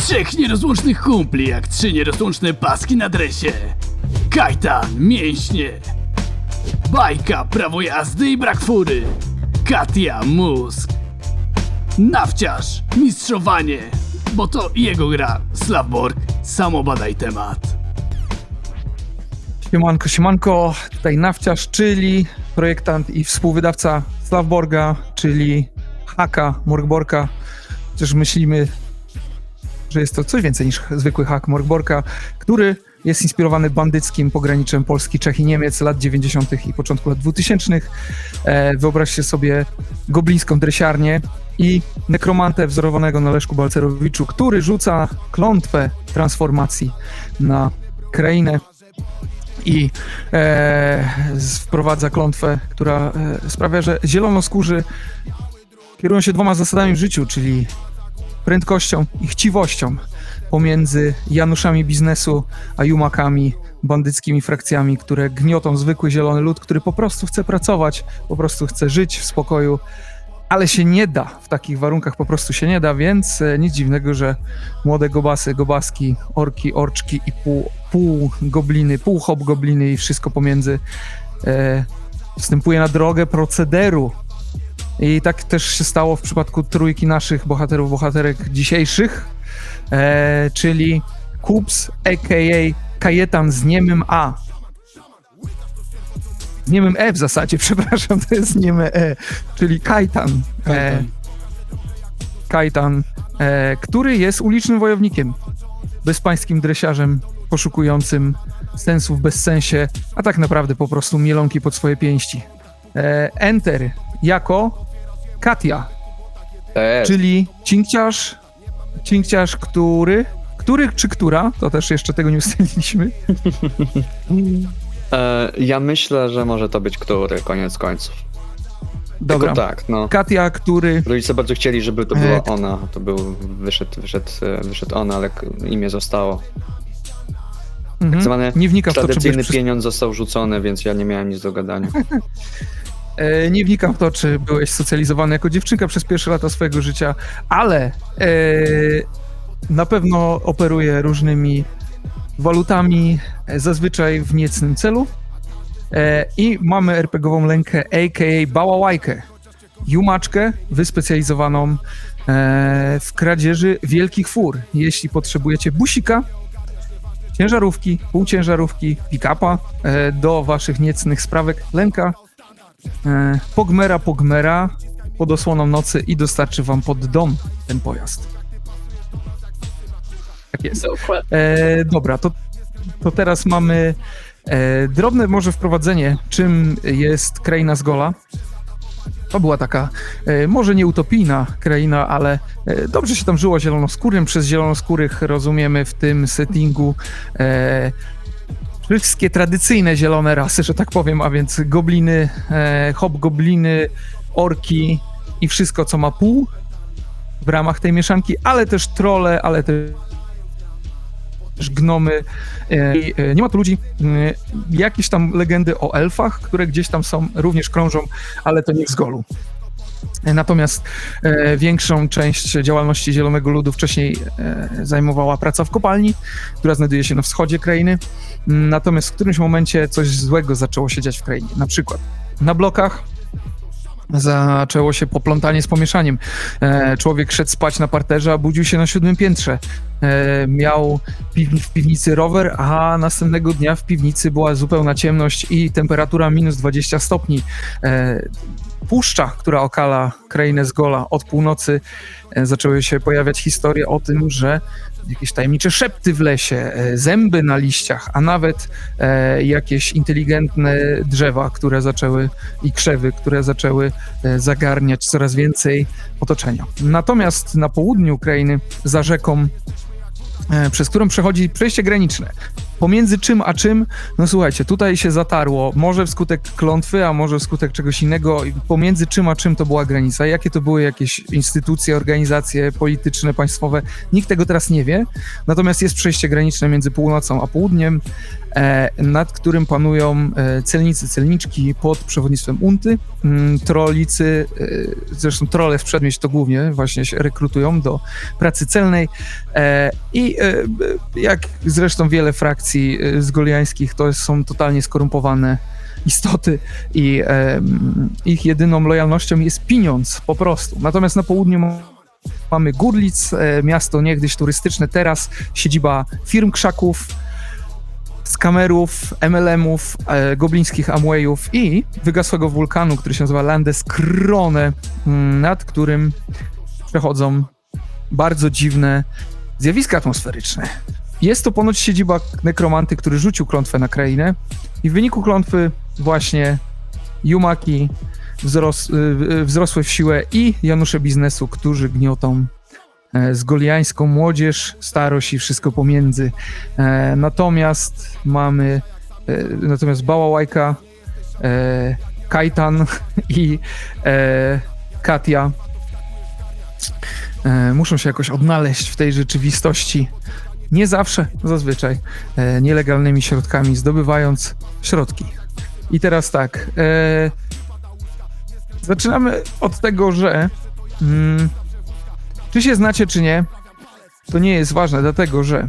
Trzech nierozłącznych kumpli jak trzy nierozłączne paski na dresie. Kajtan, mięśnie. Bajka, prawo jazdy i brak fury. Katia, mózg. Nawciarz, mistrzowanie. Bo to jego gra. Slavborg, samo badaj temat. Siemanko, siemanko, tutaj Nawciarz, czyli projektant i współwydawca Slavborga, czyli haka Morgborka. Chociaż myślimy, że jest to coś więcej niż zwykły hak Morgborka, który jest inspirowany bandyckim pograniczem Polski, Czech i Niemiec lat 90. i początku lat 2000. Wyobraźcie sobie goblińską dresiarnię i nekromantę wzorowanego na Leszku Balcerowiczu, który rzuca klątwę transformacji na krainę i wprowadza klątwę, która sprawia, że zielonoskórzy kierują się dwoma zasadami w życiu, czyli prędkością i chciwością pomiędzy Januszami biznesu a jumakami, bandyckimi frakcjami, które gniotą zwykły zielony lud, który po prostu chce pracować, po prostu chce żyć w spokoju, ale się nie da, w takich warunkach po prostu się nie da, więc nic dziwnego, że młode gobasy, gobaski, orki, orczki i pół gobliny, pół hobgobliny i wszystko pomiędzy wstępuje na drogę procederu. I tak też się stało w przypadku trójki naszych bohaterów, bohaterek dzisiejszych, czyli Kups, a.k.a. Kajetan z niemym A. Z niemym E w zasadzie, przepraszam, to jest nieme E, czyli Kajtan. Kajtan, który jest ulicznym wojownikiem, bezpańskim dresiarzem poszukującym sensów w bezsensie, a tak naprawdę po prostu mielonki pod swoje pięści. Enter jako Katia, czyli cinkciarz, który czy która, to też jeszcze tego nie ustaliliśmy. Ja myślę, że może to być który, koniec końców. Dobra, tylko tak, no. Katia, który... Rodzice bardzo chcieli, żeby to była ona, to wyszedł ona, ale imię zostało. Tak zwany nie wnikam w to, tradycyjny pieniądz został rzucony, więc ja nie miałem nic do gadania. Nie wnikam w to, czy byłeś socjalizowany jako dziewczynka przez pierwsze lata swojego życia, ale na pewno operuję różnymi walutami, zazwyczaj w niecnym celu. I mamy RPGową lękę, a.k.a. bałałajkę, jumaczkę wyspecjalizowaną w kradzieży wielkich fur. Jeśli potrzebujecie busika, ciężarówki, półciężarówki, pick-upa do waszych niecnych sprawek, lęka pogmera pod osłoną nocy i dostarczy wam pod dom ten pojazd. Tak jest. Dobra, to teraz mamy drobne może wprowadzenie, czym jest kraina Zgola. To była taka może nie utopijna kraina, ale dobrze się tam żyło zielonoskórym. Przez zielonoskórych rozumiemy w tym settingu wszystkie tradycyjne zielone rasy, że tak powiem, a więc gobliny, hobgobliny, orki i wszystko, co ma pół w ramach tej mieszanki, ale też trolle, ale też gnomy. Nie ma tu ludzi. Jakieś tam legendy o elfach, które gdzieś tam są, również krążą, ale to nie w Zgolu. Natomiast większą część działalności Zielonego Ludu wcześniej zajmowała praca w kopalni, która znajduje się na wschodzie krainy. Natomiast w którymś momencie coś złego zaczęło się dziać w krainie. Na przykład na blokach zaczęło się poplątanie z pomieszaniem. Człowiek szedł spać na parterze, a budził się na 7. piętrze. Miał w piwnicy rower, a następnego dnia w piwnicy była zupełna ciemność i temperatura minus 20 stopni. Puszcza, która okala krainę Zgola od północy, zaczęły się pojawiać historie o tym, że jakieś tajemnicze szepty w lesie, zęby na liściach, a nawet jakieś inteligentne drzewa, które zaczęły i krzewy, które zaczęły zagarniać coraz więcej otoczenia. Natomiast na południu krainy, za rzeką, przez którą przechodzi przejście graniczne. Pomiędzy czym a czym? No słuchajcie, tutaj się zatarło, może wskutek klątwy, a może wskutek czegoś innego. Pomiędzy czym a czym to była granica? Jakie to były jakieś instytucje, organizacje polityczne, państwowe? Nikt tego teraz nie wie. Natomiast jest przejście graniczne między północą a południem, nad którym panują celnicy, celniczki pod przewodnictwem Unty. Trollicy, zresztą trolle w Przedmieść to głównie właśnie się rekrutują do pracy celnej i jak zresztą wiele frakcji zgoliańskich, to są totalnie skorumpowane istoty i ich jedyną lojalnością jest pieniądz po prostu. Natomiast na południu mamy Gurlic, miasto niegdyś turystyczne, teraz siedziba firm krzaków, skamerów, MLM-ów, goblińskich Amwayów i wygasłego wulkanu, który się nazywa Landeskrone, nad którym przechodzą bardzo dziwne zjawiska atmosferyczne. Jest to ponoć siedziba nekromanty, który rzucił klątwę na krainę i w wyniku klątwy właśnie Jumaki wzrosły w siłę i Janusze biznesu, którzy gniotą zgoliańską młodzież, starość i wszystko pomiędzy. Natomiast mamy Bałałajka, Kajtan i Katia muszą się jakoś odnaleźć w tej rzeczywistości. Nie zawsze, zazwyczaj nielegalnymi środkami, zdobywając środki. I teraz tak, zaczynamy od tego, że czy się znacie, czy nie, to nie jest ważne, dlatego że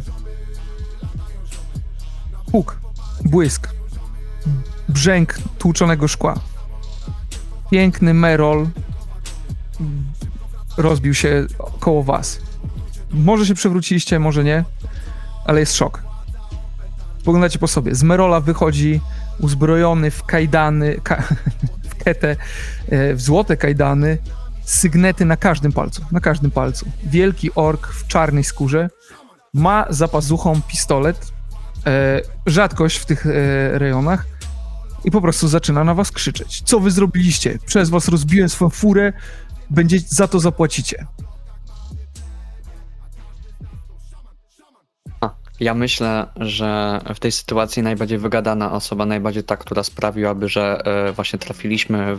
huk, błysk, brzęk tłuczonego szkła, piękny Merol rozbił się koło was. Może się przewróciliście, może nie, ale jest szok. Spoglądacie po sobie. Z Merola wychodzi uzbrojony w kajdany, w ketę, w złote kajdany, sygnety na każdym palcu. Wielki ork w czarnej skórze, ma za pazuchą pistolet, rzadkość w tych rejonach i po prostu zaczyna na was krzyczeć. Co wy zrobiliście? Przez was rozbiłem swoją furę, za to zapłacicie. Ja myślę, że w tej sytuacji najbardziej wygadana osoba, najbardziej ta, która sprawiłaby, że właśnie trafiliśmy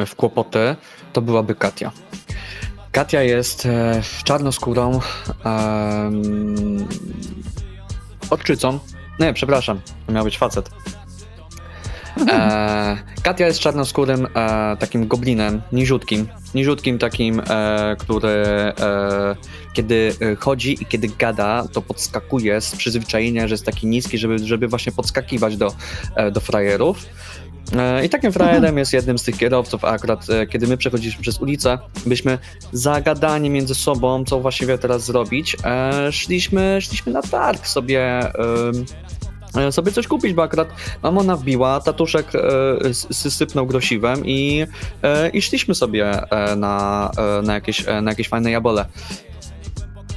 w kłopoty, to byłaby Katia. Katia jest czarnoskórą orczycą. Nie, przepraszam, to miał być facet. Katia jest czarnoskórym takim goblinem, niziutkim takim, który kiedy chodzi i kiedy gada, to podskakuje z przyzwyczajenia, że jest taki niski, żeby właśnie podskakiwać do frajerów. I takim frajerem jest jednym z tych kierowców, a akurat kiedy my przechodziliśmy przez ulicę, byliśmy zagadani między sobą, co właściwie teraz zrobić, szliśmy na targ sobie coś kupić, bo akurat mamona wbiła, tatuszek sypnął grosiwem i szliśmy sobie na jakieś fajne jabole.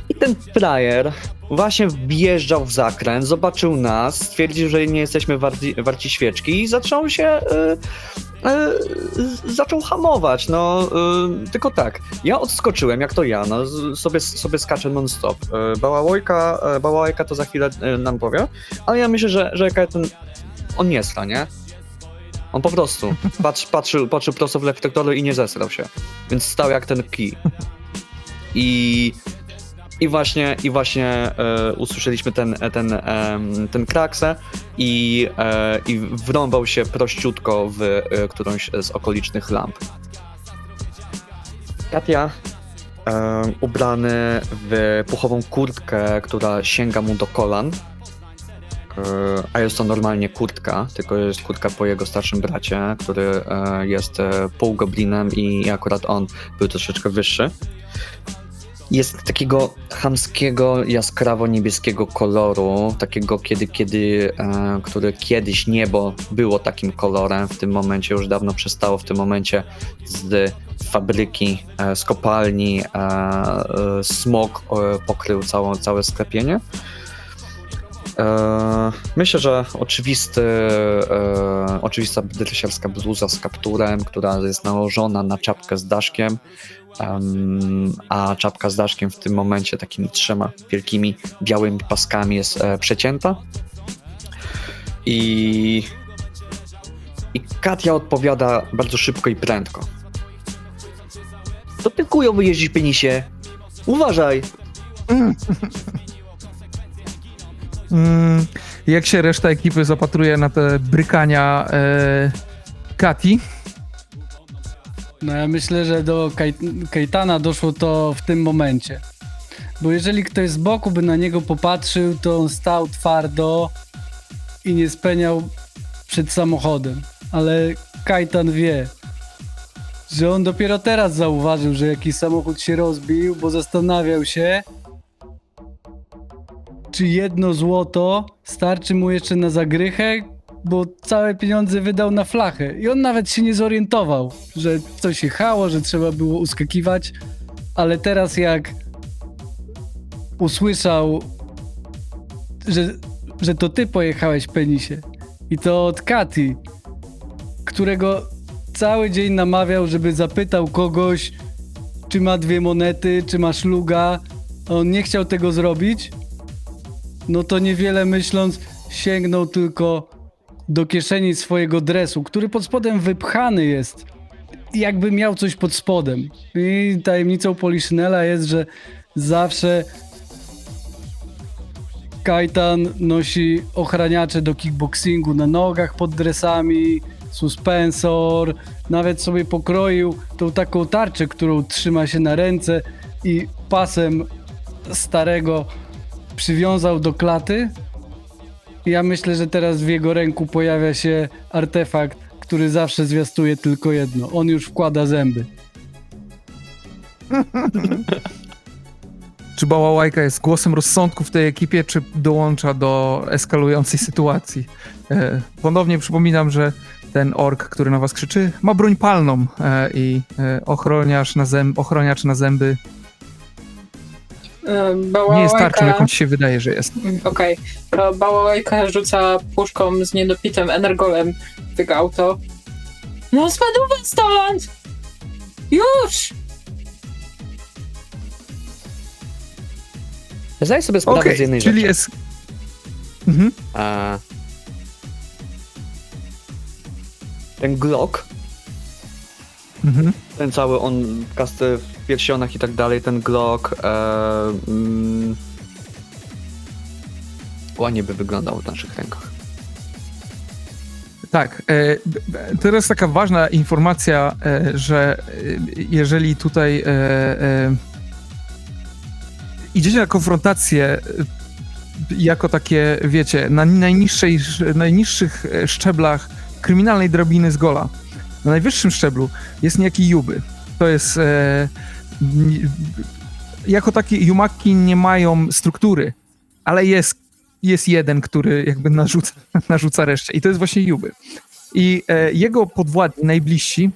I ten frajer właśnie wjeżdżał w zakręt, zobaczył nas, stwierdził, że nie jesteśmy warci świeczki i zaczął hamować, tylko tak, ja odskoczyłem, jak to ja, sobie skaczę non-stop. Bałałajka to za chwilę nam powie, ale ja myślę, że on nie sra, nie? On po prostu patrzył prosto w reflektory i nie zesrał się, więc stał jak ten kij. I właśnie usłyszeliśmy ten kraksę i wrąbał się prościutko w którąś z okolicznych lamp. Katia, ubrany w puchową kurtkę, która sięga mu do kolan, a jest to normalnie kurtka, tylko jest kurtka po jego starszym bracie, który jest półgoblinem i akurat on był troszeczkę wyższy. Jest takiego chamskiego, jaskrawo-niebieskiego koloru, takiego który kiedyś niebo było takim kolorem, w tym momencie już dawno przestało, w tym momencie z fabryki, z kopalni smog pokrył całe sklepienie. Myślę, że oczywista dresiarska bluza z kapturem, która jest nałożona na czapkę z daszkiem, a czapka z daszkiem w tym momencie takimi 3 wielkimi białymi paskami jest przecięta. I Katia odpowiada bardzo szybko i prędko. To ty chujowo jeździsz, penisie! Uważaj! Jak się reszta ekipy zapatruje na te brykania Kati? No ja myślę, że do Kajtana doszło to w tym momencie. Bo jeżeli ktoś z boku by na niego popatrzył, to on stał twardo i nie speniał przed samochodem. Ale Kajtan wie, że on dopiero teraz zauważył, że jakiś samochód się rozbił, bo zastanawiał się, czy 1 złoto starczy mu jeszcze na zagrychę, bo całe pieniądze wydał na flachę. I on nawet się nie zorientował, że coś jechało, że trzeba było uskakiwać. Ale teraz jak usłyszał, że to ty pojechałeś, penisie, i to od Kati, którego cały dzień namawiał, żeby zapytał kogoś, czy ma 2 monety, czy ma szluga, a on nie chciał tego zrobić, no to niewiele myśląc sięgnął tylko do kieszeni swojego dresu, który pod spodem wypchany jest, jakby miał coś pod spodem. I tajemnicą Poliszynela jest, że zawsze Kajtan nosi ochraniacze do kickboxingu na nogach pod dresami, suspensor, nawet sobie pokroił tą taką tarczę, którą trzyma się na ręce i pasem starego przywiązał do klaty. Ja myślę, że teraz w jego ręku pojawia się artefakt, który zawsze zwiastuje tylko jedno. On już wkłada zęby. Czy Bałałajka jest głosem rozsądku w tej ekipie, czy dołącza do eskalującej sytuacji? Ponownie przypominam, że ten ork, który na was krzyczy, ma broń palną i ochroniacz na zęby nie jest tarczą, jaką ci się wydaje, że jest. Okej. To Bałałajka rzuca puszką z niedopitym energolem w tego auto. No spadł stąd! Już! Zdaję sobie sprawę Okej, z jednej czyli rzeczy. jest... Mhm. Ten Glock, Mhm. ten cały on kasty w piersionach i tak dalej, ten Glock ładnie by wyglądał w naszych rękach. Tak. Teraz taka ważna informacja, że jeżeli tutaj idziecie na konfrontację jako takie, wiecie, na najniższych szczeblach kryminalnej drabiny z Gola. Na najwyższym szczeblu jest niejaki Juby. To jest... jako takie Jumaki nie mają struktury, ale jest jeden, który jakby narzuca reszcie i to jest właśnie Juby. I jego podwładni, najbliżsi,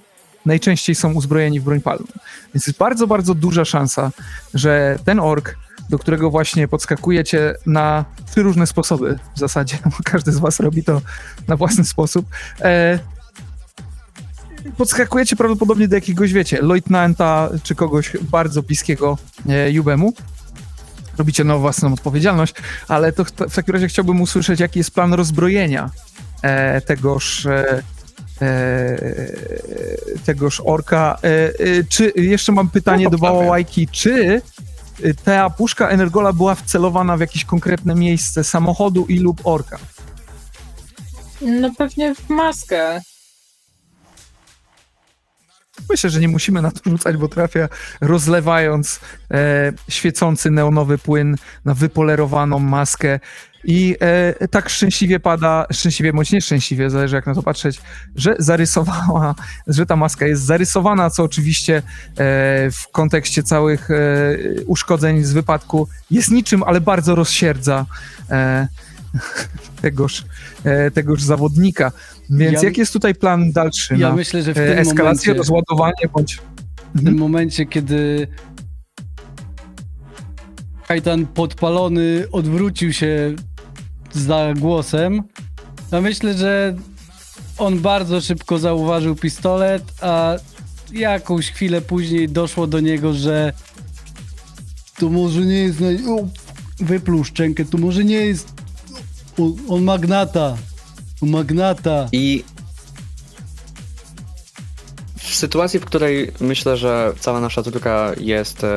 najczęściej są uzbrojeni w broń palną. Więc jest bardzo, bardzo duża szansa, że ten ork, do którego właśnie podskakujecie na 3 różne sposoby w zasadzie, bo każdy z was robi to na własny sposób, podskakujecie prawdopodobnie do jakiegoś, wiecie, leutnanta czy kogoś bardzo bliskiego Jubemu. Robicie na własną odpowiedzialność, ale to w takim razie chciałbym usłyszeć, jaki jest plan rozbrojenia tegoż orka. Czy jeszcze mam pytanie do Bałałajki, czy ta puszka Energola była wcelowana w jakieś konkretne miejsce samochodu i lub orka? No pewnie w maskę. Myślę, że nie musimy na to rzucać, bo trafia rozlewając świecący neonowy płyn na wypolerowaną maskę i tak szczęśliwie bądź nieszczęśliwie, zależy jak na to patrzeć, że ta maska jest zarysowana, co oczywiście w kontekście całych uszkodzeń z wypadku jest niczym, ale bardzo rozsierdza tegoż zawodnika. Więc jaki jest tutaj plan dalszy? Ja myślę, że w tym eskalację, momencie, rozładowanie bądź... w tym momencie, kiedy Kajtan podpalony odwrócił się za głosem, ja myślę, że on bardzo szybko zauważył pistolet, a jakąś chwilę później doszło do niego, że to może nie jest... Wypluł szczękę, to może nie jest... On magnata. I w sytuacji, w której myślę, że cała nasza trójka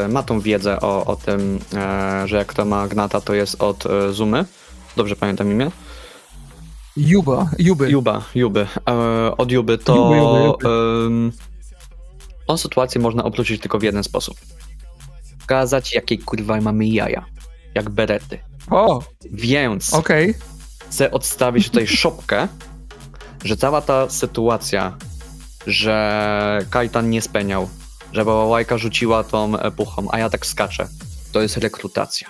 ma tą wiedzę o tym, że jak to magnata, to jest od Zumy, Dobrze pamiętam imię? Juby. Juby. Od Juby to... Juby. Tą sytuację można obrócić tylko w jeden sposób. Pokazać, jakie kurwa mamy jaja. Jak berety. O, Więc okej. chcę odstawić tutaj szopkę, że cała ta sytuacja, że Kajtan nie speniał, że Bałałajka rzuciła tą puchą, a ja tak skaczę, to jest rekrutacja.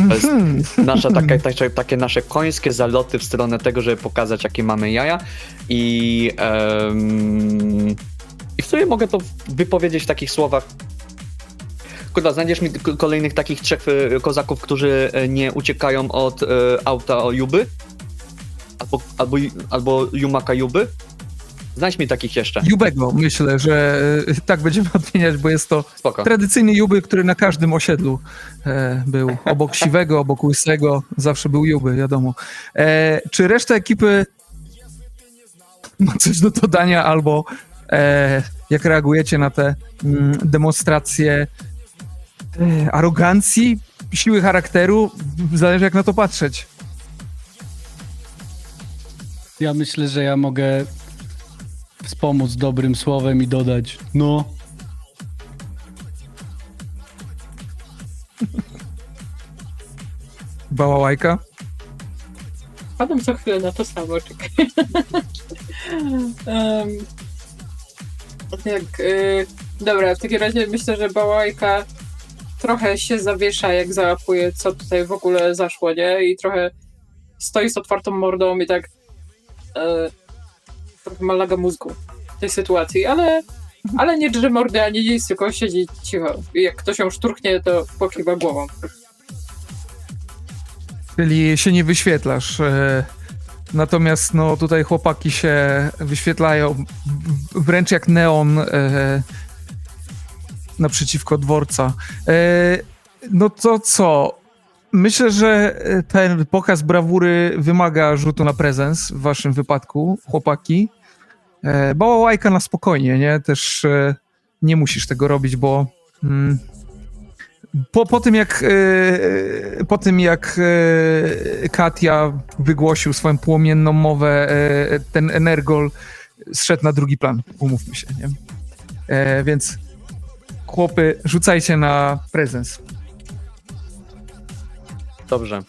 To jest nasze takie nasze końskie zaloty w stronę tego, żeby pokazać, jakie mamy jaja i w sumie mogę to wypowiedzieć w takich słowach. Kurwa, znajdziesz mi kolejnych takich 3 kozaków, którzy nie uciekają od auta o Juby? Albo Jumaka Juby? Znajdź mi takich jeszcze. Jubego, myślę, że tak będziemy odmieniać, bo jest to Spoko. tradycyjny Juby, który na każdym osiedlu był. Obok Siwego, obok Łysego, zawsze był Juby, wiadomo. Czy reszta ekipy ma coś do dodania, albo jak reagujecie na te demonstracje arogancji, siły charakteru? Zależy, jak na to patrzeć. Ja myślę, że ja mogę wspomóc dobrym słowem i dodać, no, Bałałajka? Padam za chwilę na to samo, czekaj. Dobra, w takim razie myślę, że Bałajka trochę się zawiesza, jak załapuje, co tutaj w ogóle zaszło, nie? I trochę stoi z otwartą mordą i tak trochę ma laga mózgu w tej sytuacji, ale nie drze mordy ani nic, tylko siedzi cicho. I jak ktoś ją szturchnie, to pokiwa głową. Czyli się nie wyświetlasz. Natomiast no, tutaj chłopaki się wyświetlają wręcz jak neon naprzeciwko dworca. No to co? Myślę, że ten pokaz brawury wymaga rzutu na prezens w waszym wypadku, chłopaki. Bałałajka na spokojnie, nie? Też nie musisz tego robić, bo po tym jak Katia wygłosił swoją płomienną mowę, ten Energol zszedł na drugi plan, umówmy się, nie? Więc chłopy, rzucajcie na prezens. Dobrze.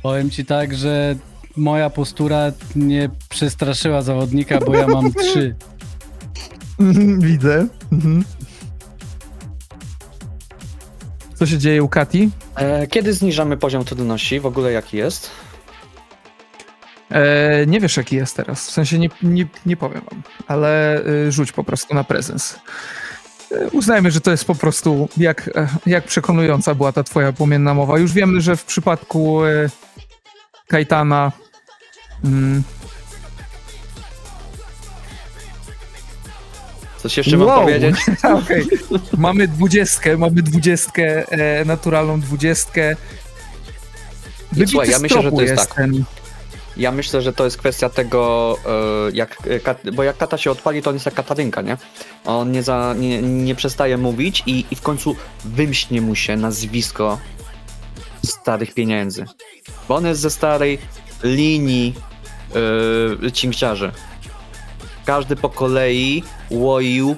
powiem ci tak, że moja postura nie przestraszyła zawodnika, bo ja mam 3. Widzę. Co się dzieje u Kati? Kiedy zniżamy poziom trudności? W ogóle jaki jest? Nie wiesz, jaki jest teraz. W sensie nie powiem wam, ale rzuć po prostu na prezens. Uznajmy, że to jest po prostu jak przekonująca była ta twoja płomienna mowa. Już wiemy, że w przypadku Kajtana Coś jeszcze mam powiedzieć? Okej. Mamy 20, naturalną 20. Słuchaj, ja myślę, że to jest tak. Ten... Ja myślę, że to jest kwestia tego, bo jak Kata się odpali, to on jest jak Katarynka, nie? On nie przestaje mówić i w końcu wymśnie mu się nazwisko starych pieniędzy. Bo on jest ze starej linii cinkciarzy. Każdy po kolei łoił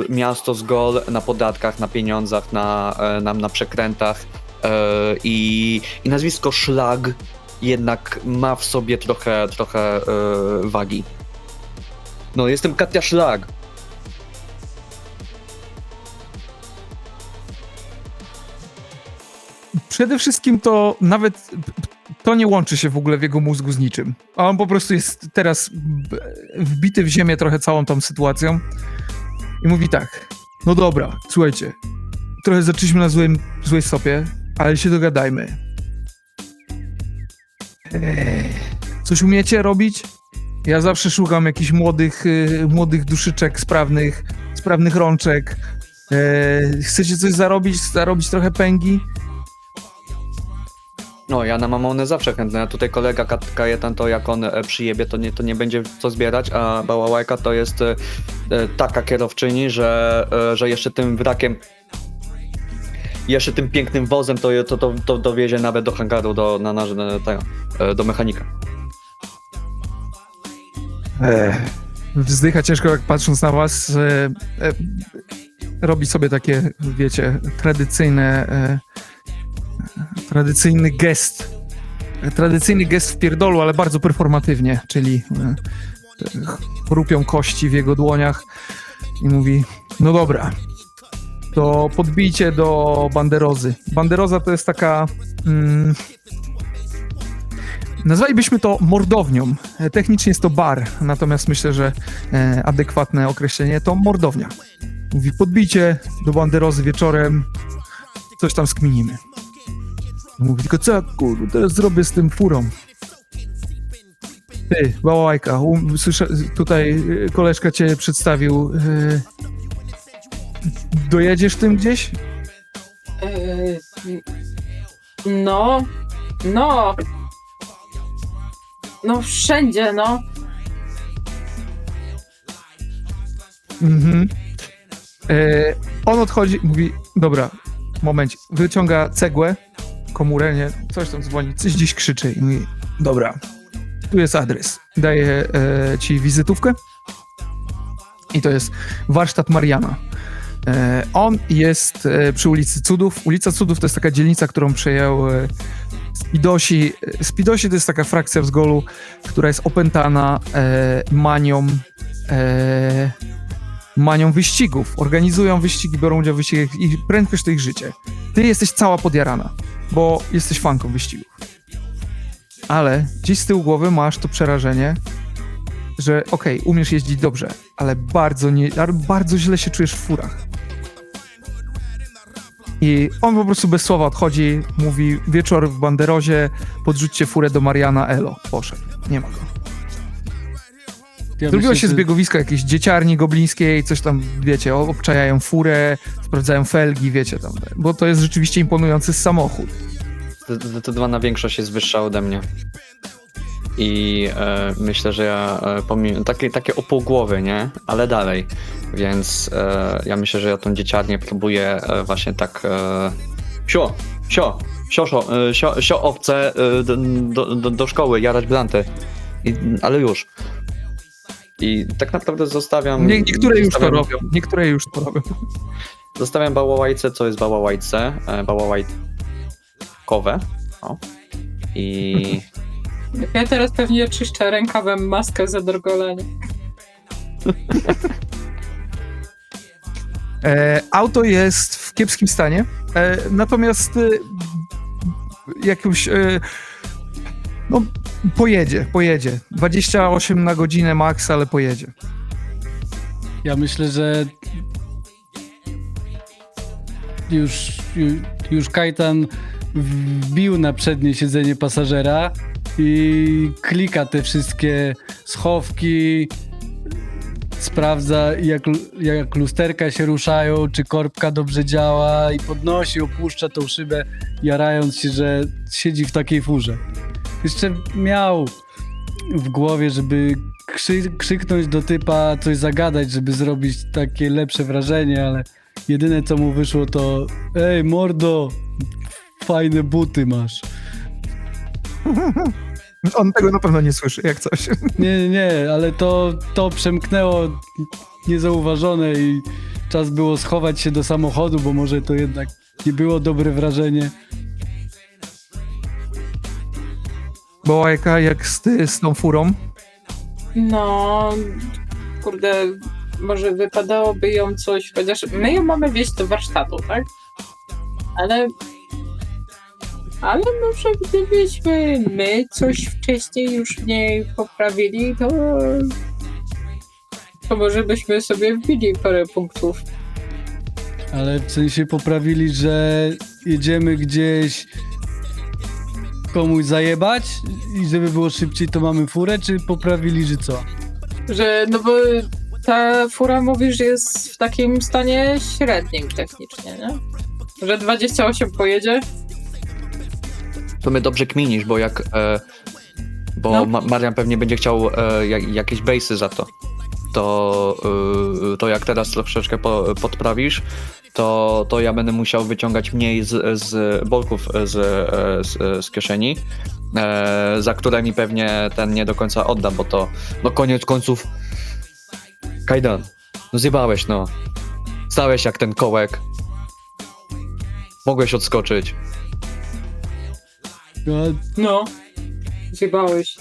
miasto z Gol na podatkach, na pieniądzach, na przekrętach i nazwisko Szlag jednak ma w sobie trochę wagi. No, jestem Katia Szlag. Przede wszystkim to nawet to nie łączy się w ogóle w jego mózgu z niczym. A on po prostu jest teraz wbity w ziemię trochę całą tą sytuacją i mówi tak, no dobra, słuchajcie, trochę zaczęliśmy na złej stopie, ale się dogadajmy. Coś umiecie robić? Ja zawsze szukam jakichś młodych duszyczek, sprawnych rączek. Chcecie coś zarobić trochę pęgi? No, ja na mamonę zawsze chętny, a tutaj kolega Kajetan, to jak on przyjebie, to nie będzie co zbierać, a Bałałajka to jest taka kierowczyni, że jeszcze tym wrakiem jeszcze tym pięknym wozem to dowiezie nawet do hangaru, do mechanika. Wzdycha ciężko, jak patrząc na was. Robi sobie takie, wiecie, tradycyjny gest. Tradycyjny gest w pierdolu, ale bardzo performatywnie, czyli chrupią kości w jego dłoniach i mówi, no dobra, to podbijcie do banderozy. Banderoza to jest taka... nazwalibyśmy to mordownią. Technicznie jest to bar, natomiast myślę, że adekwatne określenie to mordownia. Mówi, podbijcie do banderozy wieczorem, coś tam skminimy. Mówi, tylko co ja, kurwa, teraz zrobię z tym furą? Ty, bałałajka, słyszę, tutaj koleżka cię przedstawił. Dojedziesz tym gdzieś? No wszędzie, no. Mhm. On odchodzi, mówi, dobra, moment, wyciąga cegłę, komórę, nie, coś tam dzwoni, coś gdzieś krzyczy i mówi, dobra, tu jest adres, daję ci wizytówkę i to jest warsztat Mariana. On jest przy ulicy Cudów. Ulica Cudów to jest taka dzielnica, którą przejął Spidosi. Spidosi to jest taka frakcja w Zgolu, która jest opętana manią wyścigów. Organizują wyścigi, biorą udział w wyścigach i prędkość to ich życie. Ty jesteś cała podjarana, bo jesteś fanką wyścigów. Ale gdzieś z tyłu głowy masz to przerażenie, że okej, umiesz jeździć dobrze, ale bardzo źle się czujesz w furach. I on po prostu bez słowa odchodzi, mówi wieczór w banderozie, podrzućcie furę do Mariana, elo, poszedł. Nie ma go. Ja Zrobiło myślę, się z że- biegowiska jakiejś dzieciarni goblińskiej, coś tam, wiecie, obczajają furę, sprawdzają felgi, wiecie tam, bo to jest rzeczywiście imponujący samochód. Zdecydowana większość jest wyższa ode mnie. I myślę, że ja pomimo takie o pół głowy, nie? Ale dalej. Więc ja myślę, że ja tą dzieciarnię próbuję właśnie tak sio owce do szkoły, jarać blanty. Ale już. I tak naprawdę zostawiam... Niektóre już to robią, niektóre już to robią. Zostawiam bałałajce, co jest bałałajce. Bałałajkowe. O. I... Ja teraz pewnie czyszczę rękawem maskę za drgolenie. Auto jest w kiepskim stanie, natomiast jakimś... no, pojedzie. 28 na godzinę max, ale pojedzie. Ja myślę, że już Kajtan wbił na przednie siedzenie pasażera i klika te wszystkie schowki, sprawdza jak lusterka się ruszają, czy korbka dobrze działa i podnosi, opuszcza tą szybę, jarając się, że siedzi w takiej furze. Jeszcze miał w głowie, żeby krzyknąć do typa, coś zagadać, żeby zrobić takie lepsze wrażenie, ale jedyne co mu wyszło to ej mordo, fajne buty masz. On tego na pewno nie słyszy, jak coś. Nie, ale to przemknęło niezauważone i czas było schować się do samochodu, bo może to jednak nie było dobre wrażenie. Bo jak z tą furą? No, kurde, może wypadałoby ją coś, chociaż my ją mamy wieźć do warsztatu, tak? Ale może gdybyśmy my coś wcześniej już w niej poprawili, to może byśmy sobie wbili parę punktów. Ale w sensie poprawili, że jedziemy gdzieś komuś zajebać i żeby było szybciej, to mamy furę, czy poprawili, że co? Że, no bo ta fura mówisz, że jest w takim stanie średnim technicznie, nie? Że 28 pojedzie? To my dobrze kminisz, bo jak... bo No. Marian pewnie będzie chciał jakieś base'y za to. To jak teraz troszeczkę podprawisz, to ja będę musiał wyciągać mniej z bolków z kieszeni, za które mi pewnie ten nie do końca odda, bo to no koniec końców Kajdan, no zjebałeś no. Stałeś jak ten kołek. Mogłeś odskoczyć. No. Zjebałeś.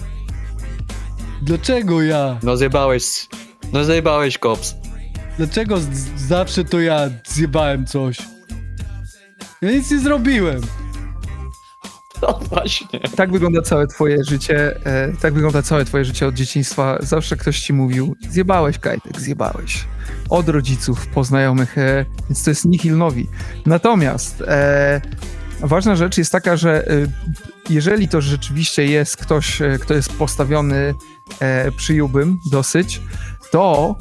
Dlaczego ja? No zjebałeś kops. Dlaczego zawsze to ja zjebałem coś? Ja nic nie zrobiłem. No właśnie. Tak wygląda całe twoje życie, tak wygląda całe twoje życie od dzieciństwa. Zawsze ktoś ci mówił, zjebałeś Kajtek, zjebałeś. Od rodziców, po znajomych, więc to jest nihil novi. Natomiast ważna rzecz jest taka, że jeżeli to rzeczywiście jest ktoś, kto jest postawiony przyjąłbym dosyć, to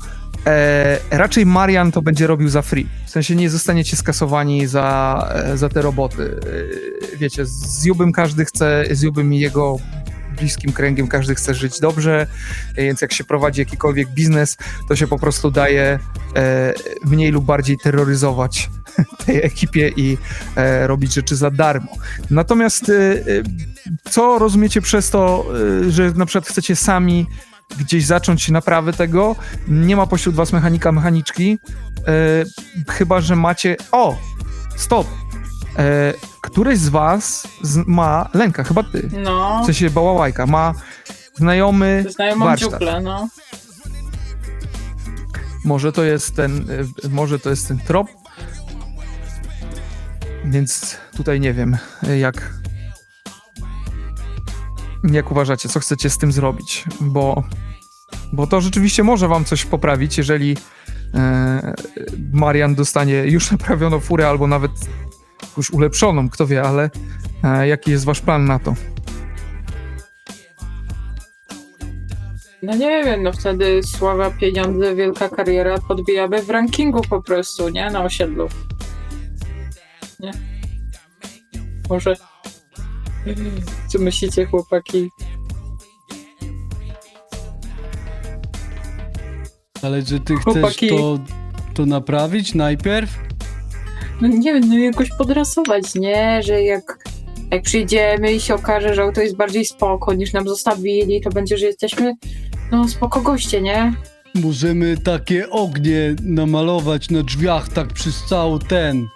raczej Marian to będzie robił za free. W sensie nie zostaniecie skasowani za te roboty. Wiecie, z Jubem każdy chce, z Jubem i jego bliskim kręgiem każdy chce żyć dobrze, więc jak się prowadzi jakikolwiek biznes, to się po prostu daje mniej lub bardziej terroryzować tej ekipie i robić rzeczy za darmo. Natomiast co rozumiecie przez to, że na przykład chcecie sami gdzieś zacząć naprawę tego? Nie ma pośród was mechanika, mechaniczki, chyba że macie... O! Stop! Któryś z was ma Lenka, chyba ty. No. W sensie Bałałajka, ma znajomy Znajomą warsztat. dziuplę, no. Może to jest ten trop. Więc tutaj nie wiem, jak uważacie, co chcecie z tym zrobić, bo to rzeczywiście może wam coś poprawić, jeżeli Marian dostanie już naprawioną furę, albo nawet już ulepszoną, kto wie, ale jaki jest wasz plan na to? No nie wiem, no wtedy sława, pieniądze, wielka kariera, podbijamy w rankingu po prostu, nie? Na osiedlu. Nie? Może... Co myślicie, chłopaki? Ale że ty chcesz Chłopaki. to naprawić najpierw? No nie wiem, no jakoś podrasować, nie? Że jak przyjdziemy i się okaże, że auto jest bardziej spoko niż nam zostawili, to będzie, że jesteśmy no spoko goście, nie? Możemy takie ognie namalować na drzwiach tak przez cały ten.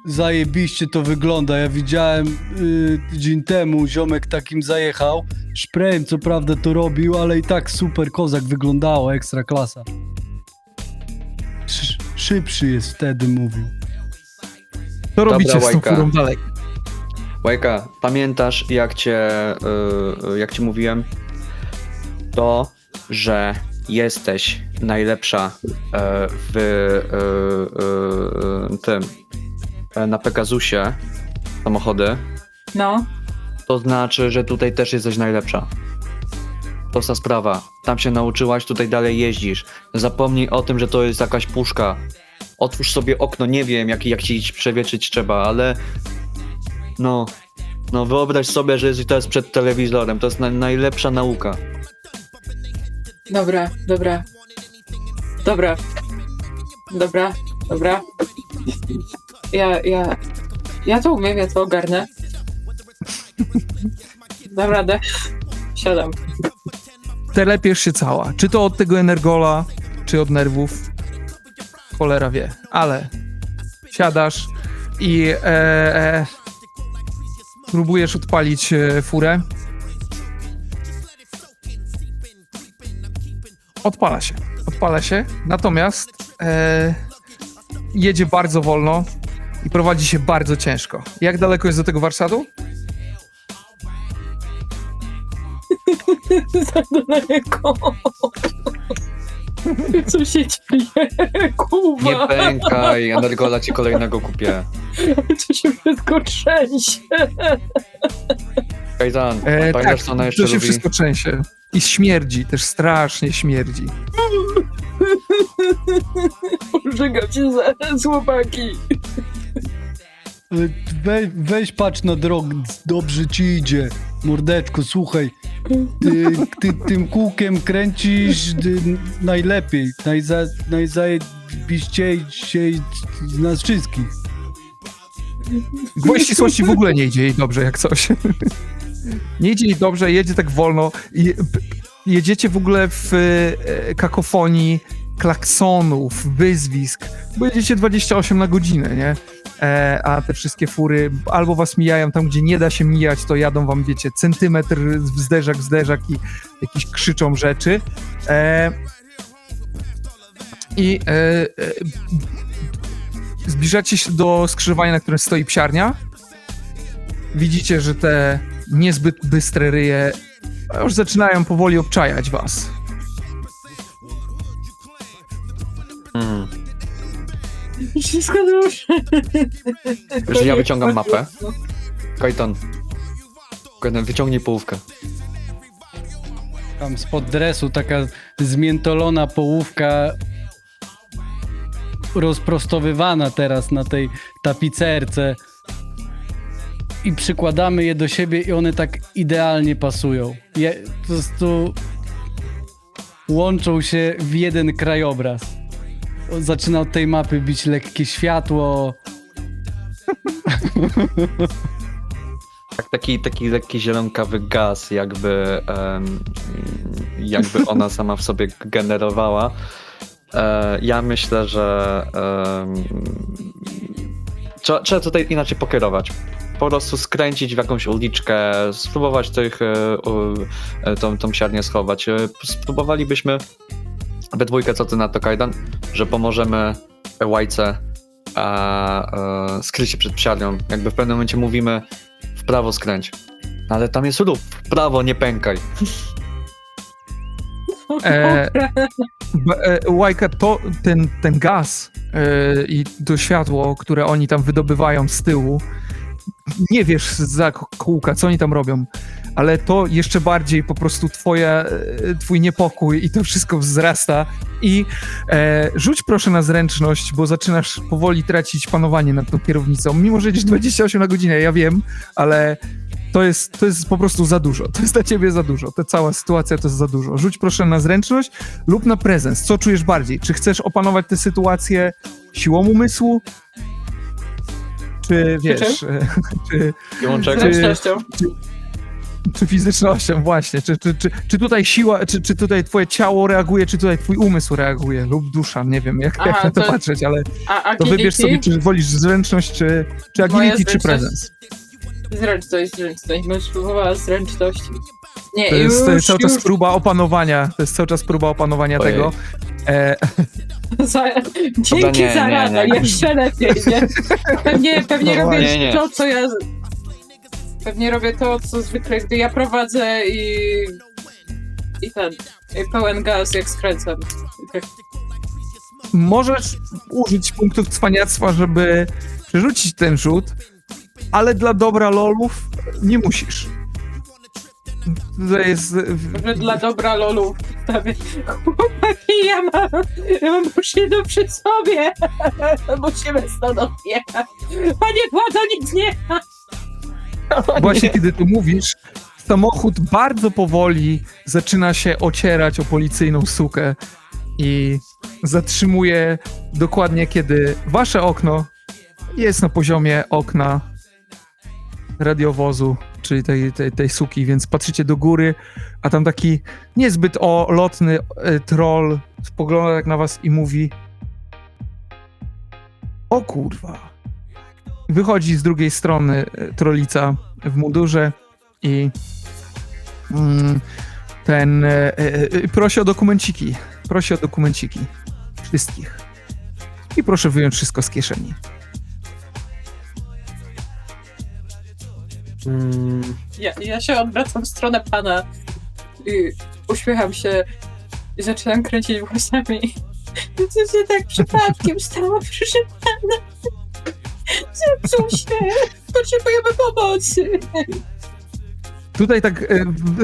Zajebiście to wygląda. Ja widziałem tydzień temu, ziomek takim zajechał. Szprayem co prawda to robił, ale i tak super kozak wyglądało, ekstra klasa. Szybszy jest wtedy, mówił. Co robicie z tą Łajka. furą dalej? Łajka, pamiętasz jak ci mówiłem? To, że jesteś najlepsza na Pegasusie samochody, No. to znaczy, że tutaj też jesteś najlepsza. Prosta sprawa. Tam się nauczyłaś, tutaj dalej jeździsz. Zapomnij o tym, że to jest jakaś puszka. Otwórz sobie okno, nie wiem, jak ci przewietrzyć trzeba, ale... No wyobraź sobie, że jesteś teraz przed telewizorem. To jest najlepsza nauka. Dobra. Ja to umiem, ja to ogarnę. Dam radę. Siadam. Telepiesz się cała. Czy to od tego energola, czy od nerwów? Cholera wie. Ale siadasz i próbujesz odpalić furę. Odpala się. Natomiast jedzie bardzo wolno i prowadzi się bardzo ciężko. Jak daleko jest do tego warsztatu? Za daleko. Co się dzieje? Kuba. Nie pękaj, energola ci kolejnego kupię. Co się wszystko trzęsie. Kajdan, pamiętasz co ona jeszcze to się lubi? wszystko trzęsie. I śmierdzi, też strasznie śmierdzi. Pożygam się zaraz, chłopaki. Ale weź patrz na drogę, dobrze ci idzie. Mordeczko, słuchaj. Ty tym kółkiem kręcisz najlepiej, chciej nas wszystkich. Gwóźdź ścisłości w ogóle nie idzie jej dobrze, jak coś. Nie idzie jej dobrze, jedzie tak wolno. Jedziecie w ogóle w kakofonii klaksonów, wyzwisk, bo jedziecie 28 na godzinę, nie? A te wszystkie fury albo was mijają tam, gdzie nie da się mijać, to jadą wam, wiecie, centymetr w zderzak i jakieś krzyczą rzeczy. Zbliżacie się do skrzyżowania, na którym stoi psiarnia. Widzicie, że te niezbyt bystre ryje już zaczynają powoli obczajać was. Wszystko dobrze. Że ja wyciągam mapę. Kajtan, wyciągnij połówkę. Tam spod dresu taka zmiętolona połówka rozprostowywana teraz na tej tapicerce i przykładamy je do siebie i one tak idealnie pasują. Po prostu łączą się w jeden krajobraz. Zaczyna od tej mapy bić lekkie światło. Taki lekki zielonkawy gaz, jakby ona sama w sobie generowała. Ja myślę, że trzeba tutaj inaczej pokierować. Po prostu skręcić w jakąś uliczkę, spróbować tą psiarnię schować. Spróbowalibyśmy we dwójkę, co ty na to, Kajdan, że pomożemy Łajce skryć się przed psiarnią. Jakby w pewnym momencie mówimy w prawo skręć. Ale tam jest rów, w prawo nie pękaj. Łajka, to ten gaz i to światło, które oni tam wydobywają z tyłu, nie wiesz za kółka, co oni tam robią, ale to jeszcze bardziej po prostu twój niepokój i to wszystko wzrasta i rzuć proszę na zręczność, bo zaczynasz powoli tracić panowanie nad tą kierownicą, mimo że jedziesz 28 na godzinę, ja wiem, ale to jest po prostu za dużo, to jest dla ciebie za dużo, ta cała sytuacja to jest za dużo. Rzuć proszę na zręczność lub na prezens, co czujesz bardziej? Czy chcesz opanować tę sytuację siłą umysłu? Czy wiesz, czy fizycznością właśnie, czy tutaj siła, czy tutaj twoje ciało reaguje, czy tutaj twój umysł reaguje, lub dusza, nie wiem jak na to patrzeć, ale to wybierz sobie, czy wolisz zręczność, czy agility, czy prezens. Zręczność, bym spróbowała zręczności. Nie, To jest już, cały czas próba opanowania tego. Dzięki za radę, jeszcze lepiej, nie? Pewnie No robię właśnie. to, co ja... Pewnie robię to, co zwykle, gdy ja prowadzę i pełen gaz, jak skręcam. Możesz użyć punktów cwaniactwa, żeby przerzucić ten rzut, ale dla dobra lolów nie musisz. To jest... Może dla dobra lolu. Chłopaki, ja mam muszynu przy sobie. Musimy stąd odjechać. Panie władzo, nic nie ma. Właśnie kiedy to mówisz, samochód bardzo powoli zaczyna się ocierać o policyjną sukę i zatrzymuje dokładnie, kiedy wasze okno jest na poziomie okna radiowozu, czyli tej suki, więc patrzycie do góry, a tam taki niezbyt lotny troll spogląda tak na was i mówi: o kurwa. Wychodzi z drugiej strony trolica w mundurze i prosi o dokumenciki. Prosi o dokumenciki. Wszystkich. I proszę wyjąć wszystko z kieszeni. Ja się odwracam w stronę pana i uśmiecham się i zaczynam kręcić włosami. Co się tak przypadkiem stało, proszę pana? Zepsuł się! Potrzebujemy pomocy! Tutaj tak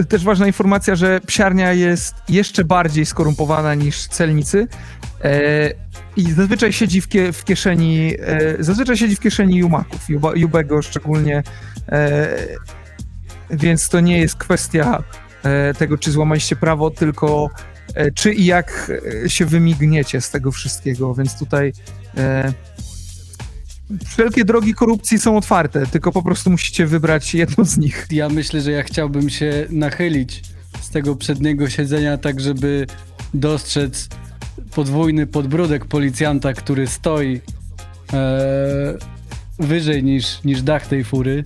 też ważna informacja, że psiarnia jest jeszcze bardziej skorumpowana niż celnicy i zazwyczaj siedzi w kieszeni Jumaków, Jubego szczególnie, więc to nie jest kwestia tego, czy złamaliście prawo, tylko czy i jak się wymigniecie z tego wszystkiego, więc tutaj wszelkie drogi korupcji są otwarte, tylko po prostu musicie wybrać jedno z nich. Ja myślę, że ja chciałbym się nachylić z tego przedniego siedzenia, tak żeby dostrzec podwójny podbródek policjanta, który stoi wyżej niż dach tej fury.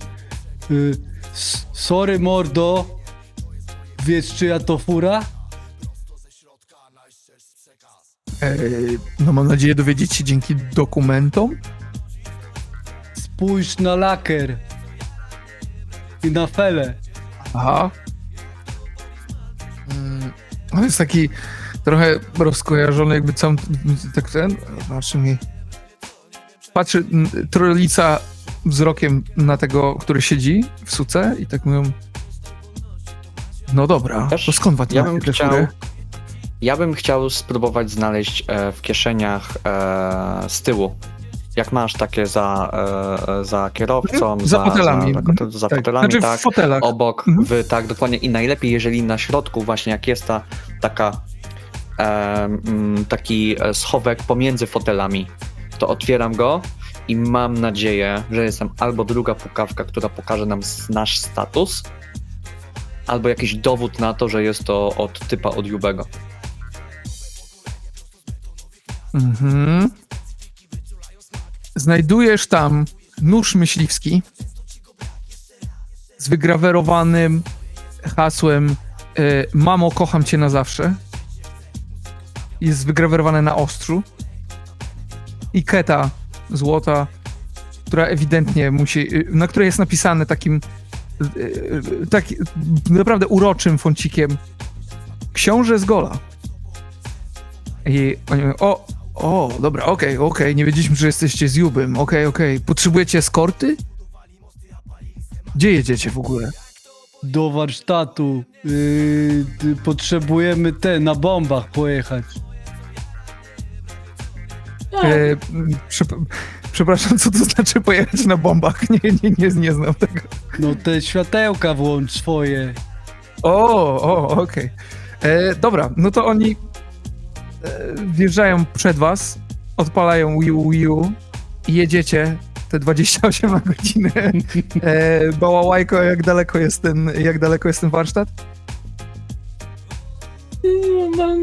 Sorry mordo, wiesz czyja to fura? No mam nadzieję dowiedzieć się dzięki dokumentom. Spójrz na lakier i na felę. Aha. On jest taki trochę rozkojarzony, jakby całym tak ten. Patrzy mi. Patrzy trolica wzrokiem na tego, który siedzi w suce i tak mówią. No dobra, Też to skąd was Ja bym chciał spróbować znaleźć w kieszeniach z tyłu. Jak masz takie za kierowcą, Za fotelami. za Tak. fotelami, Znaczy tak, w fotelach. obok, Mhm. tak, dokładnie. I najlepiej, jeżeli na środku właśnie, jak jest taki schowek pomiędzy fotelami, to otwieram go i mam nadzieję, że jest tam albo druga pukawka, która pokaże nam nasz status, albo jakiś dowód na to, że jest to od typa od Jubego. Mhm. Znajdujesz tam nóż myśliwski z wygrawerowanym hasłem Mamo, kocham cię na zawsze. Jest wygrawerowane na ostrzu. I keta złota, która ewidentnie na której jest napisane takim naprawdę uroczym foncikiem Książę z Gola. I oni mówią, dobra, okej, nie wiedzieliśmy, że jesteście z Jubem, okej. Potrzebujecie eskorty? Gdzie jedziecie w ogóle? Do warsztatu. Potrzebujemy na bombach pojechać. Przepraszam, co to znaczy pojechać na bombach? Nie znam tego. No te światełka włącz swoje. Okej. Dobra, no to oni wjeżdżają przed was, odpalają Wii U i jedziecie te 28 na godzinę. Bałałajko, jak daleko jest ten warsztat?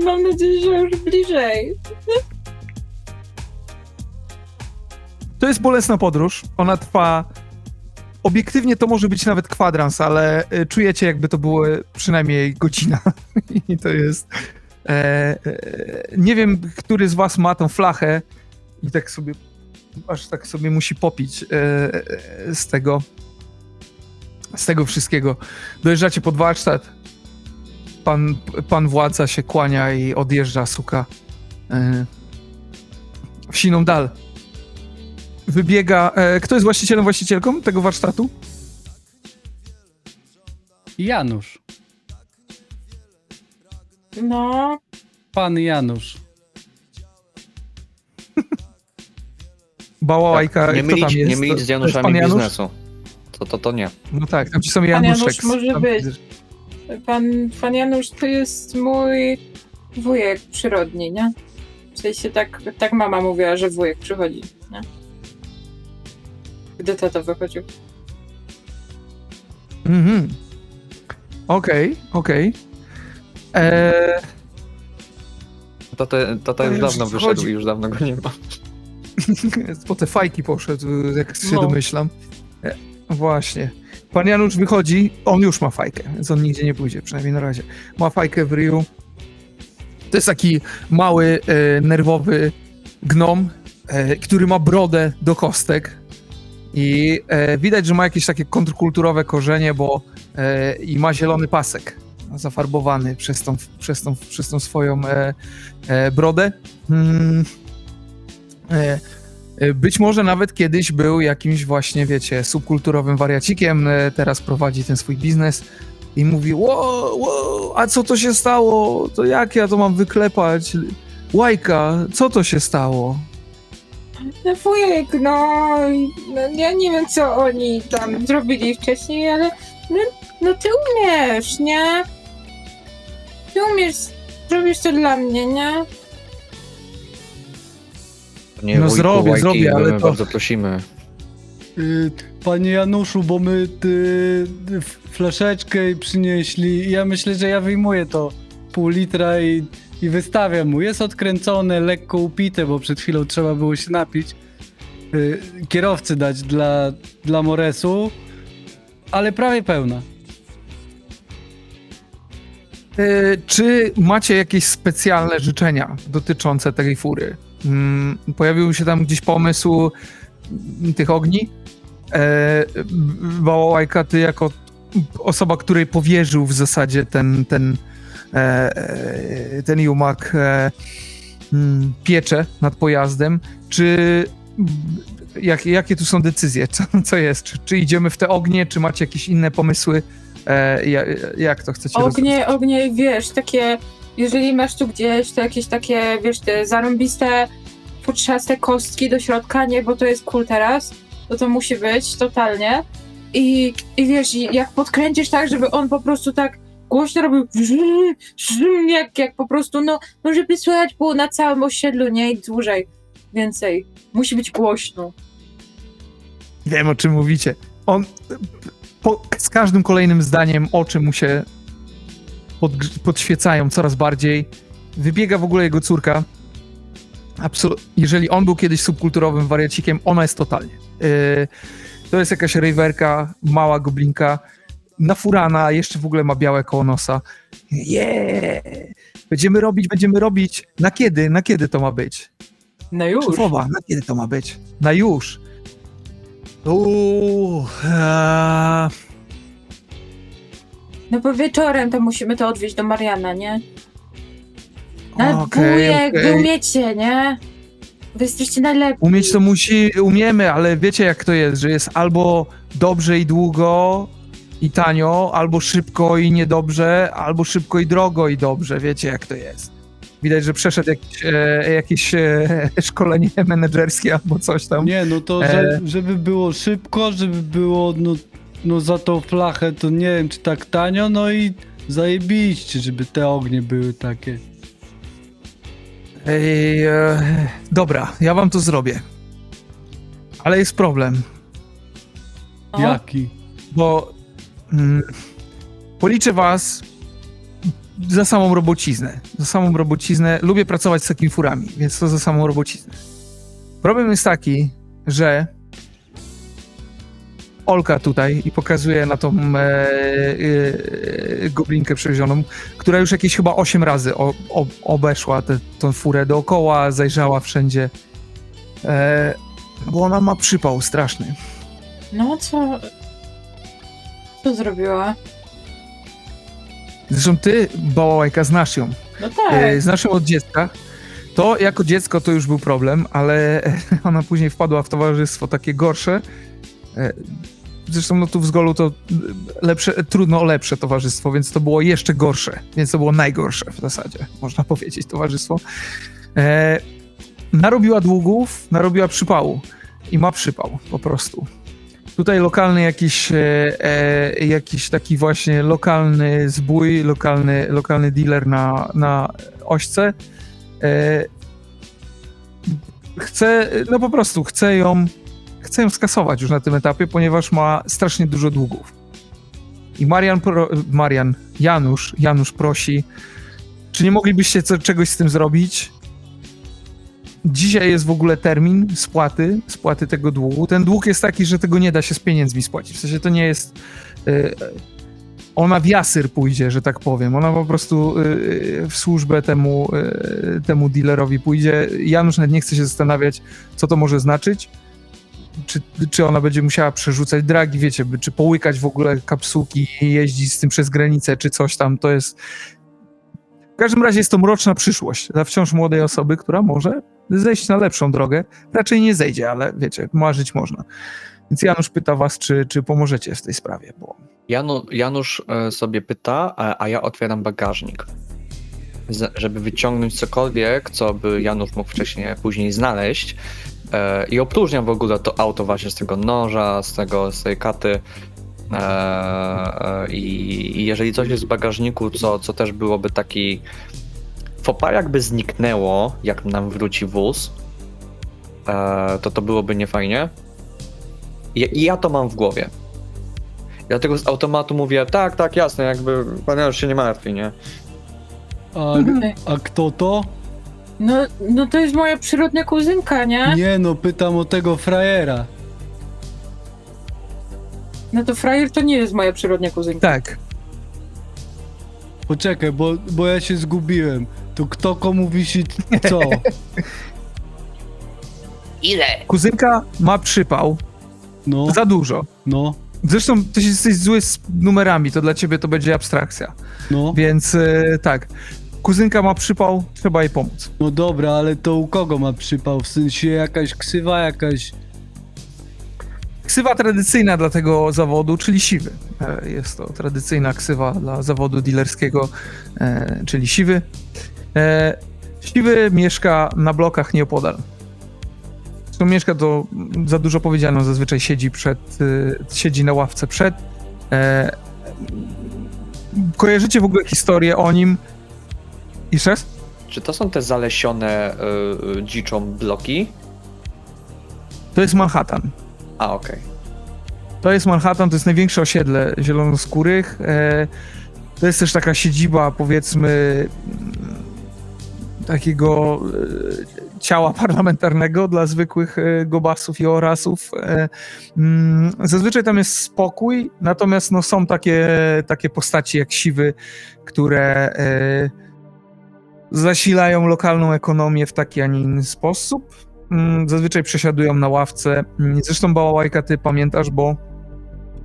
Mam nadzieję, że już bliżej. To jest bolesna podróż. Ona trwa. Obiektywnie to może być nawet kwadrans, ale czujecie, jakby to było przynajmniej godzina. I to jest. Nie wiem, który z was ma tą flachę i tak sobie. Aż tak sobie musi popić z tego wszystkiego. Dojeżdżacie pod warsztat. Pan władca się kłania i odjeżdża, suka w siną dal. Wybiega. Kto jest właścicielką tego warsztatu? Janusz. No, Pan Janusz. Bałałajka. Tak, nie kto tam mylić, jest? nie mylić z To jest Januszami pan Janusz? biznesu. To nie. No tak, tam ci są Pan Januszek. Janusz może tam być. widzisz. pan Janusz to jest mój wujek przyrodni, nie? W sensie tak mama mówiła, że wujek przychodzi, nie? Gdy tata wychodził. Mhm. Okej. Tata już Już dawno wchodzi. wyszedł i już dawno go nie ma. Po te fajki poszedł, jak się No. domyślam. Właśnie. Pan Janusz wychodzi, on już ma fajkę, więc on nigdzie nie pójdzie, przynajmniej na razie. Ma fajkę w ryju. To jest taki mały, nerwowy gnom, który ma brodę do kostek. I widać, że ma jakieś takie kontrkulturowe korzenie, bo i ma zielony pasek zafarbowany przez tą swoją brodę. Być może nawet kiedyś był jakimś właśnie, wiecie, subkulturowym wariacikiem, teraz prowadzi ten swój biznes i mówi, wow, a co to się stało? To jak ja to mam wyklepać? Łajka, co to się stało? No wujek, ja nie wiem, co oni tam zrobili wcześniej, ale no ty umiesz, nie? Ty umiesz Zrobisz to dla mnie, nie? Nie, No wujku, zrobię, Łajki, zrobię, ale my to- bardzo prosimy. Panie Januszu, bo my flaszeczkę przynieśli. Ja myślę, że ja wyjmuję to pół litra i wystawiam mu. Jest odkręcone, lekko upite, bo przed chwilą trzeba było się napić. Kierowcy dać dla Moresu, ale prawie pełna. Czy macie jakieś specjalne życzenia dotyczące tej fury? Pojawił się tam gdzieś pomysł tych ogni? Bałałajka, ty jako osoba, której powierzył w zasadzie ten Jumak pieczę nad pojazdem, czy jakie tu są decyzje? Co jest? Czy idziemy w te ognie, czy macie jakieś inne pomysły? Jak to chcecie rozwiązać? Ognie, wiesz, takie, jeżeli masz tu gdzieś, to jakieś takie, wiesz, te zarąbiste, futrzaste kostki do środka, nie, bo to jest cool teraz, to musi być, totalnie. I wiesz, jak podkręcisz tak, żeby on po prostu tak głośno robił jak po prostu, no żeby słychać było na całym osiedlu, nie, i dłużej, więcej. Musi być głośno. Wiem, o czym mówicie. On z każdym kolejnym zdaniem oczy mu się podświecają coraz bardziej. Wybiega w ogóle jego córka. Jeżeli on był kiedyś subkulturowym wariacikiem, ona jest totalnie. To jest jakaś rejwerka, mała goblinka, nafurana, jeszcze w ogóle ma białe koło nosa. Będziemy robić. Na kiedy to ma być? No już. Szefowa, na kiedy to ma być? Na już. No bo wieczorem to musimy to odwieźć do Mariana, nie? No Okej. umiecie, nie? Wy jesteście najlepsi. Umieć to umiemy, ale wiecie jak to jest, że jest albo dobrze i długo i tanio, albo szybko i niedobrze, albo szybko i drogo i dobrze, wiecie jak to jest. Widać, że przeszedł jakieś szkolenie menedżerskie albo coś tam. Nie, no to żeby było szybko, żeby było no za tą flachę, to nie wiem, czy tak tanio, no i zajebiście, żeby te ognie były takie. Dobra, ja wam to zrobię. Ale jest problem, O, Jaki? bo policzę was za samą robociznę. Za samą robociznę. Lubię pracować z takimi furami, więc to za samą robociznę. Problem jest taki, że Olka tutaj i pokazuje na tą goblinkę przewiezioną, która już jakieś chyba 8 razy obeszła tą furę dookoła, zajrzała wszędzie. Bo ona ma przypał straszny. no co? Co zrobiła? Zresztą ty, Bałałajka, znasz ją. No tak. Znasz ją od dziecka. To jako dziecko to już był problem, ale ona później wpadła w towarzystwo takie gorsze. Zresztą no tu w Zgolu to trudno o lepsze towarzystwo, więc to było jeszcze gorsze. Więc to było najgorsze w zasadzie, można powiedzieć, towarzystwo. Narobiła długów, narobiła przypału. I ma przypał, po prostu. Tutaj lokalny jakiś taki właśnie lokalny zbój, lokalny dealer na ośce chce ją skasować już na tym etapie, ponieważ ma strasznie dużo długów. I Janusz prosi, czy nie moglibyście czegoś z tym zrobić? Dzisiaj jest w ogóle termin spłaty tego długu. Ten dług jest taki, że tego nie da się z pieniędzmi spłacić. W sensie to nie jest... ona w jasyr pójdzie, że tak powiem. Ona po prostu w służbę temu dealerowi pójdzie. Janusz nawet nie chce się zastanawiać, co to może znaczyć. Czy ona będzie musiała przerzucać dragi, wiecie, czy połykać w ogóle kapsułki i jeździć z tym przez granicę, czy coś tam. To jest... W każdym razie jest to mroczna przyszłość dla wciąż młodej osoby, która może zejść na lepszą drogę. Raczej nie zejdzie, ale wiecie, marzyć można. Więc Janusz pyta was, czy pomożecie w tej sprawie. Bo... Janusz sobie pyta, a ja otwieram bagażnik. Żeby wyciągnąć cokolwiek, co by Janusz mógł później znaleźć. I opróżniam w ogóle to auto właśnie z tego noża, z tej katy. I jeżeli coś jest w bagażniku, co też byłoby Fopa jakby zniknęło, jak nam wróci wóz, to byłoby niefajnie. I ja to mam w głowie. Dlatego z automatu mówię, tak, jasne, jakby pan już się nie martwi, nie? A kto to? No to jest moja przyrodnia kuzynka, nie? Nie no, pytam o tego frajera. No to frajer to nie jest moja przyrodnia kuzynka. Tak. Poczekaj, bo ja się zgubiłem. To kto komu wisi co? Kuzynka ma przypał. No, Za dużo. no, Zresztą ty jesteś zły z numerami, to dla ciebie to będzie abstrakcja. no. Więc tak. Kuzynka ma przypał, trzeba jej pomóc. No dobra, ale to u kogo ma przypał? W sensie jakaś ksywa, jakaś... Ksywa tradycyjna dla tego zawodu, czyli siwy. Jest to tradycyjna ksywa dla zawodu dealerskiego, czyli siwy. Siwy mieszka na blokach nieopodal. Zresztą mieszka to za dużo powiedziano, zazwyczaj siedzi na ławce przed. Kojarzycie w ogóle historię o nim? Jeszcze raz? Czy to są te zalesione dziczą bloki? To jest Manhattan. A, okej. To jest Manhattan, to jest największe osiedle zielonoskórych. To jest też taka siedziba, powiedzmy, takiego ciała parlamentarnego dla zwykłych gobasów i orasów. Zazwyczaj tam jest spokój, natomiast no, są takie postaci jak siwy, które zasilają lokalną ekonomię w taki, a nie inny sposób. Zazwyczaj przesiadują na ławce. Zresztą Bałałajka, ty pamiętasz, bo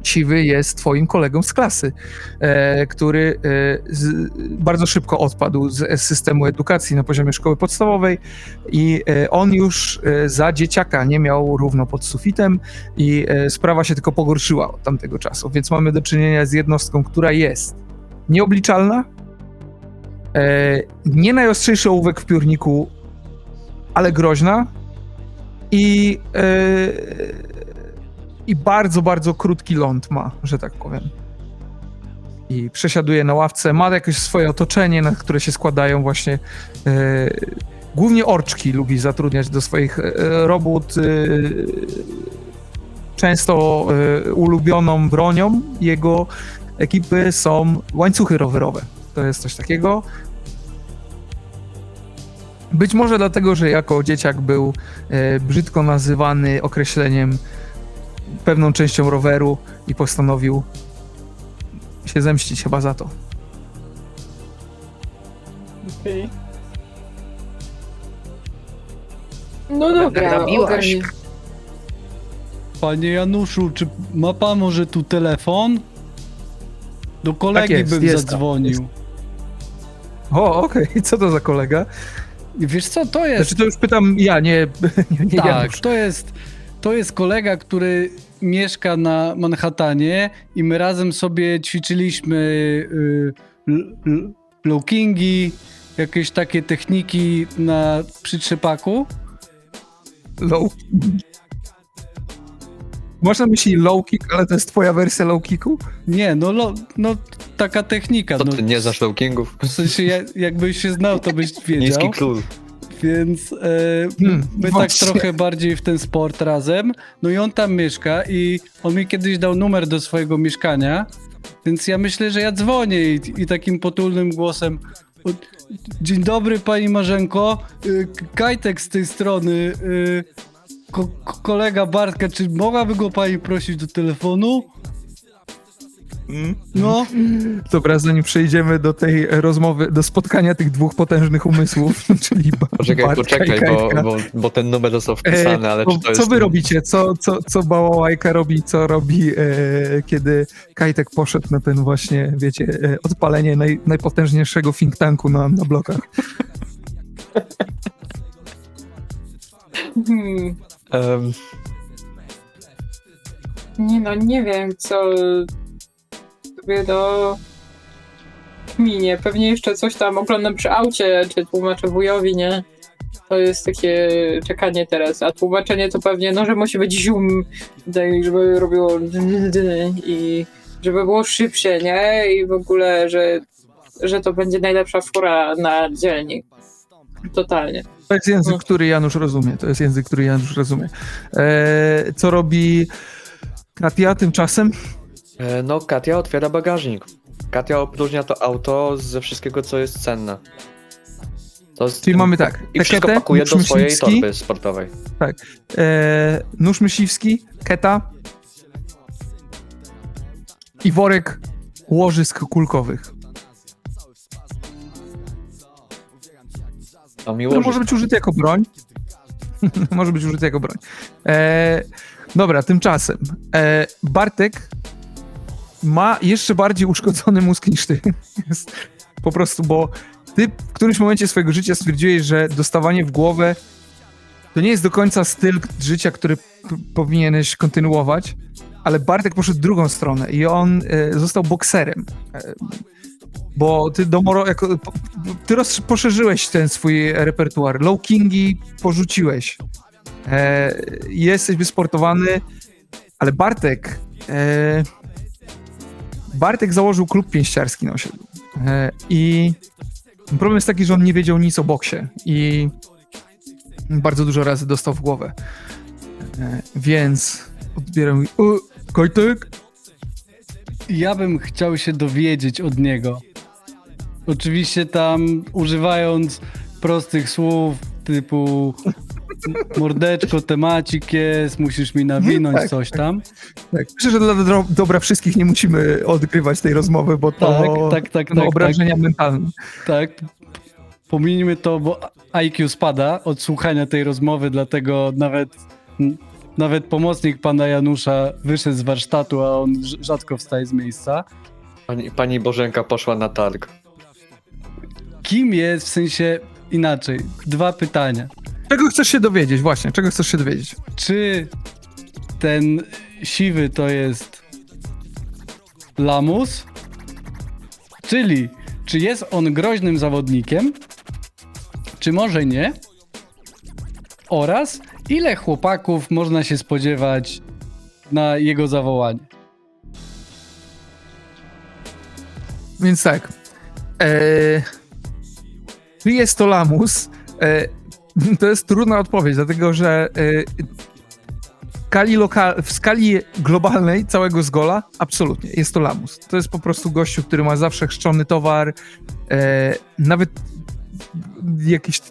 siwy jest twoim kolegą z klasy, który bardzo szybko odpadł z systemu edukacji na poziomie szkoły podstawowej i on już za dzieciaka nie miał równo pod sufitem i sprawa się tylko pogorszyła od tamtego czasu, więc mamy do czynienia z jednostką, która jest nieobliczalna, nie najostrzejszy ołówek w piórniku, ale groźna i bardzo, bardzo krótki ląd ma, że tak powiem. I przesiaduje na ławce, ma jakieś swoje otoczenie, na które się składają właśnie głównie orczki lubi zatrudniać do swoich robót. Często ulubioną bronią jego ekipy są łańcuchy rowerowe. To jest coś takiego. Być może dlatego, że jako dzieciak był brzydko nazywany określeniem pewną częścią roweru i postanowił się zemścić chyba za to. Okej. No dobra, ogarnij. Panie Januszu, czy ma pan może tu telefon? Do kolegi Tak jest, bym jest tam, zadzwonił. O, okej. Co to za kolega? I wiesz co, to jest... Znaczy to już pytam ja, nie Tak, Janusz. to jest kolega, który mieszka na Manhattanie i my razem sobie ćwiczyliśmy low-kingi, jakieś takie techniki na przytrzepaku. Low. Masz na myśli low kick, ale to jest twoja wersja low kicku? Nie, no taka technika. To No, ty nie znasz low-kingów? w sensie, jakbyś się znał, to byś wiedział. Niski król. Więc my tak właśnie. trochę bardziej w ten sport razem. No i on tam mieszka i on mi kiedyś dał numer do swojego mieszkania, więc ja myślę, że ja dzwonię i takim potulnym głosem: dzień dobry pani Marzenko, Kajtek z tej strony, kolega Bartka, czy mogłaby go pani prosić do telefonu? No. Dobra, zanim przejdziemy do tej rozmowy, do spotkania tych dwóch potężnych umysłów, czyli Poczekaj, bo ten numer został wpisany, ale czy to jest... Co wy robicie? Co Bałałajka robi? Co robi, kiedy Kajtek poszedł na ten właśnie, wiecie, odpalenie najpotężniejszego think tanku na blokach? Nie no, nie wiem, co sobie do minie. Pewnie jeszcze coś tam oglądam przy aucie, czy tłumaczę wujowi, nie? To jest takie czekanie teraz, a tłumaczenie to pewnie, no, że musi być zium, żeby robiło i żeby było szybsze, nie? I w ogóle, że że to będzie najlepsza fura na dzielnik. Totalnie. To jest język, który Janusz rozumie. Co robi Katia tymczasem? No, Katia otwiera bagażnik. Katia opróżnia to auto ze wszystkiego, co jest cenne. Czyli mamy tak, I wszystko Teketę, pakuje nóż do swojej myśliwski. torby sportowej. Tak. Nóż myśliwski, keta i worek łożysk kulkowych. To miło, Który może być użyty jako broń. Może być użyty jako broń. Dobra, tymczasem Bartek ma jeszcze bardziej uszkodzony mózg niż ty. Jest po prostu, bo ty w którymś momencie swojego życia stwierdziłeś, że dostawanie w głowę to nie jest do końca styl życia, który powinieneś kontynuować, ale Bartek poszedł drugą stronę i on został bokserem. Bo ty poszerzyłeś ten swój repertuar. Low kingi porzuciłeś. Jesteś wysportowany, ale Bartek założył klub pięściarski na osiedlu. I problem jest taki, że on nie wiedział nic o boksie i bardzo dużo razy dostał w głowę. Więc odbieram i... Kojtek? Ja bym chciał się dowiedzieć od niego. Oczywiście tam używając prostych słów typu mordeczko, temacik jest, musisz mi nawinąć Tak, coś tam. Tak. Myślę, że dla dobra wszystkich nie musimy odgrywać tej rozmowy, bo to Tak, obrażenia mentalne. Tak. Pominijmy to, bo IQ spada od słuchania tej rozmowy, dlatego nawet pomocnik pana Janusza wyszedł z warsztatu, a on rzadko wstaje z miejsca. Pani Bożenka poszła na targ. Kim jest, w sensie inaczej, 2 pytania. Czego chcesz się dowiedzieć? Właśnie, czego chcesz się dowiedzieć? Czy ten siwy to jest lamus? Czyli, czy jest on groźnym zawodnikiem? Czy może nie? Oraz ile chłopaków można się spodziewać na jego zawołanie? Więc tak. Czy jest to lamus? To jest trudna odpowiedź, dlatego że w skali globalnej całego Zgola absolutnie jest to lamus. To jest po prostu gościu, który ma zawsze chrzczony towar, nawet jakiś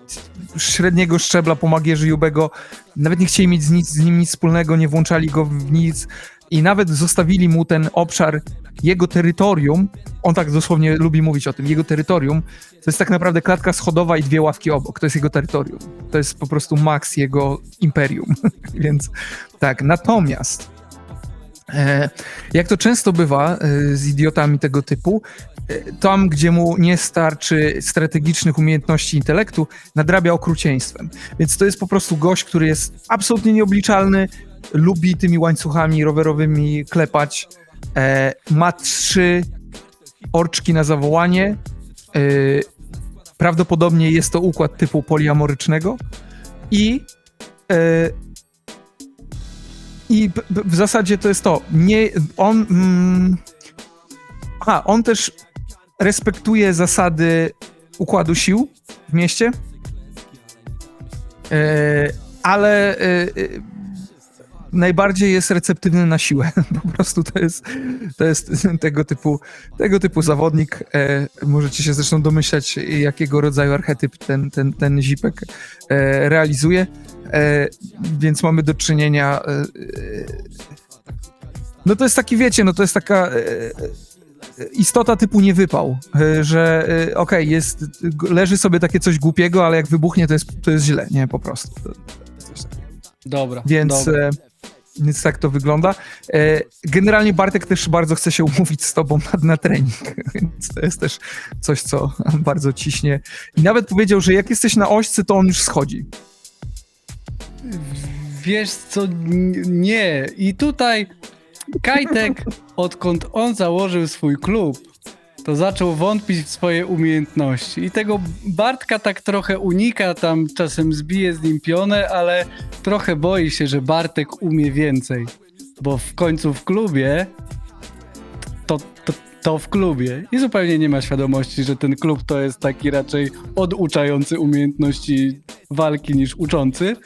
średniego szczebla pomagierzy Jubego, nawet nie chcieli mieć z nim nic wspólnego, nie włączali go w nic i nawet zostawili mu ten obszar, jego terytorium, on tak dosłownie lubi mówić o tym, jego terytorium, to jest tak naprawdę klatka schodowa i 2 ławki obok, to jest jego terytorium. To jest po prostu maks jego imperium, więc tak. Natomiast jak to często bywa z idiotami tego typu, tam, gdzie mu nie starczy strategicznych umiejętności intelektu, nadrabia okrucieństwem. Więc to jest po prostu gość, który jest absolutnie nieobliczalny, lubi tymi łańcuchami rowerowymi klepać, ma 3 orczki na zawołanie, prawdopodobnie jest to układ typu poliamorycznego i w zasadzie to jest to. On też respektuje zasady układu sił w mieście, ale najbardziej jest receptywny na siłę. Po prostu to jest tego typu zawodnik. Możecie się zresztą domyślać, jakiego rodzaju archetyp ten zipek realizuje. Więc mamy do czynienia... No to jest taki, wiecie, no to jest taka... istota typu niewypał, że okej, leży sobie takie coś głupiego, ale jak wybuchnie, to jest źle, nie? Po prostu. Dobra. Więc tak to wygląda. Generalnie Bartek też bardzo chce się umówić z tobą na trening, więc to jest też coś, co bardzo ciśnie. I nawet powiedział, że jak jesteś na ośce, to on już schodzi. Wiesz co, nie. I tutaj Kajtek, odkąd on założył swój klub, to zaczął wątpić w swoje umiejętności. I tego Bartka tak trochę unika, tam czasem zbije z nim pionę, ale trochę boi się, że Bartek umie więcej. Bo w końcu w klubie to w klubie i zupełnie nie ma świadomości, że ten klub to jest taki raczej oduczający umiejętności walki niż uczący.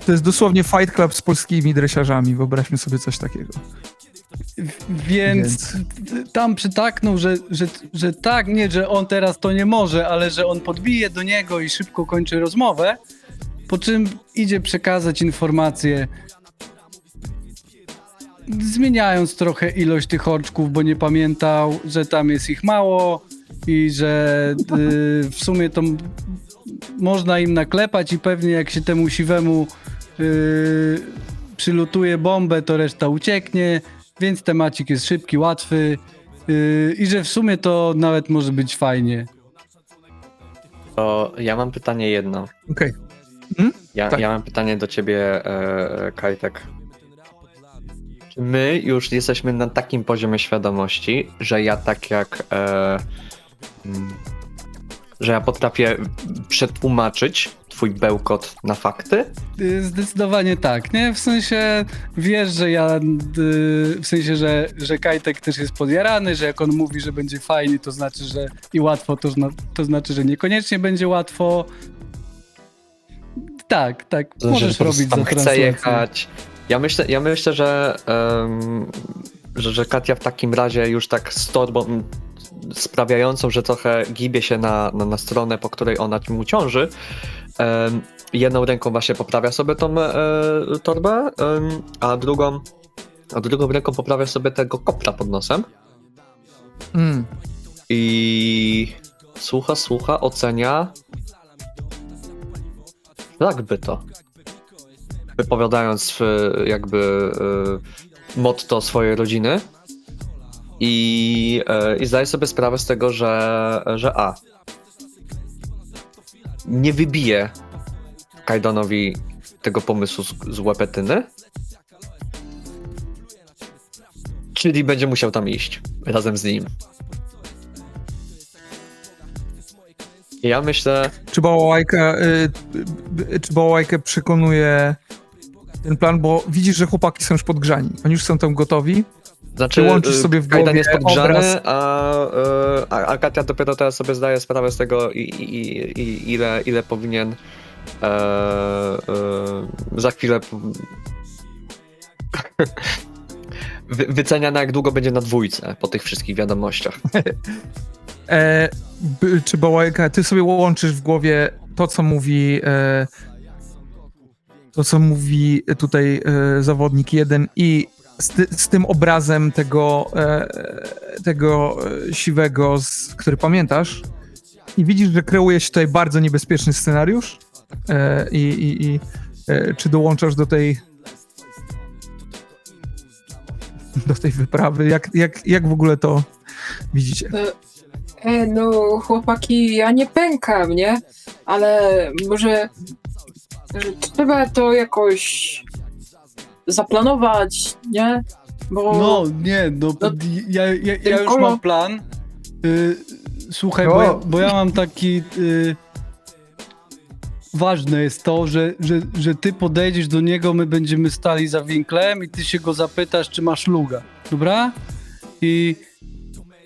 To jest dosłownie Fight Club z polskimi dresiarzami, wyobraźmy sobie coś takiego. Więc tam przytaknął, że tak, nie, że on teraz to nie może, ale że on podbije do niego i szybko kończy rozmowę, po czym idzie przekazać informacje, zmieniając trochę ilość tych orczków, bo nie pamiętał, że tam jest ich mało i że w sumie to można im naklepać i pewnie jak się temu siwemu przylutuje bombę, to reszta ucieknie, więc temacik jest szybki, łatwy i że w sumie to nawet może być fajnie. To ja mam pytanie jedno. Okej. Tak. Ja mam pytanie do ciebie, Kajtek. Czy my już jesteśmy na takim poziomie świadomości, że ja tak jak... że ja potrafię przetłumaczyć twój bełkot na fakty? Zdecydowanie tak, nie? W sensie wiesz, że w sensie, że Kajtek też jest podjarany, że jak on mówi, że będzie fajnie, to znaczy, że i łatwo, to znaczy, że niekoniecznie będzie łatwo. Tak, To możesz znaczy, że robić za tam chce translację. jechać. Ja myślę, że Katia w takim razie już tak z torbą sprawiającą, że trochę gibie się na stronę, po której ona mu ciąży. Jedną ręką właśnie poprawia sobie tą torbę, a drugą ręką poprawia sobie tego kopra pod nosem. I słucha, ocenia. Jakby to. Wypowiadając jakby motto swojej rodziny. I zdaję sobie sprawę z tego, że nie wybije Kaidanowi tego pomysłu z łepetyny, czyli będzie musiał tam iść razem z nim. Ja myślę... Czy Bałałajkę przekonuje ten plan, bo widzisz, że chłopaki są już podgrzani. Oni już są tam gotowi. Znaczy, łączysz sobie w Kajdan głowie jest podgrzany, obraz. a Katia dopiero teraz sobie zdaje sprawę z tego, ile powinien za chwilę wycenia, na jak długo będzie na dwójce po tych wszystkich wiadomościach. Czy Bałałajka, ty sobie łączysz w głowie to, co mówi tutaj zawodnik jeden i z tym obrazem tego siwego, który pamiętasz, i widzisz, że kreuje się tutaj bardzo niebezpieczny scenariusz czy dołączasz do tej wyprawy? Jak w ogóle to widzicie? No chłopaki, ja nie pękam, nie? Ale może trzeba to jakoś zaplanować, nie? Bo No, nie, ja już mam plan. Słuchaj, bo ja mam taki... Ważne jest to, że ty podejdziesz do niego, my będziemy stali za winklem i ty się go zapytasz, czy masz luga, dobra? I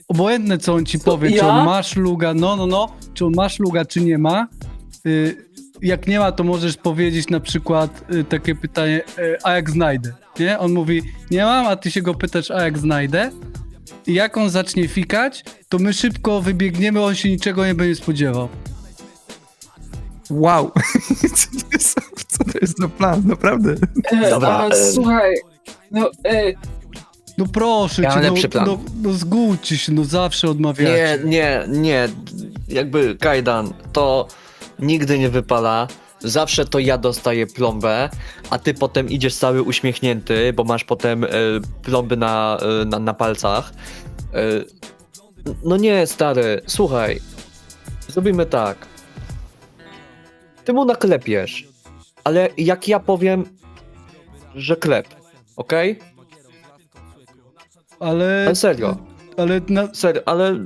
obojętne, co on ci powie, czy on ma szluga, czy on ma szluga, czy nie ma. Jak nie ma, to możesz powiedzieć na przykład takie pytanie, a jak znajdę, nie? On mówi, nie mam, a ty się go pytasz, a jak znajdę? I jak on zacznie fikać, to my szybko wybiegniemy, on się niczego nie będzie spodziewał. Wow! Co to jest za plan, naprawdę? Dobra, słuchaj, No proszę Ja cię, mam lepszy plan. no zgódźcie się, no zawsze odmawiacie. Nie. Jakby Kajdan, to nigdy nie wypala. Zawsze to ja dostaję plombę, a ty potem idziesz cały uśmiechnięty, bo masz potem plomby na palcach. No nie, stary, słuchaj. Zrobimy tak. Ty mu naklepiesz, ale jak ja powiem, że klep, okej? Ale Serio. Serio, ale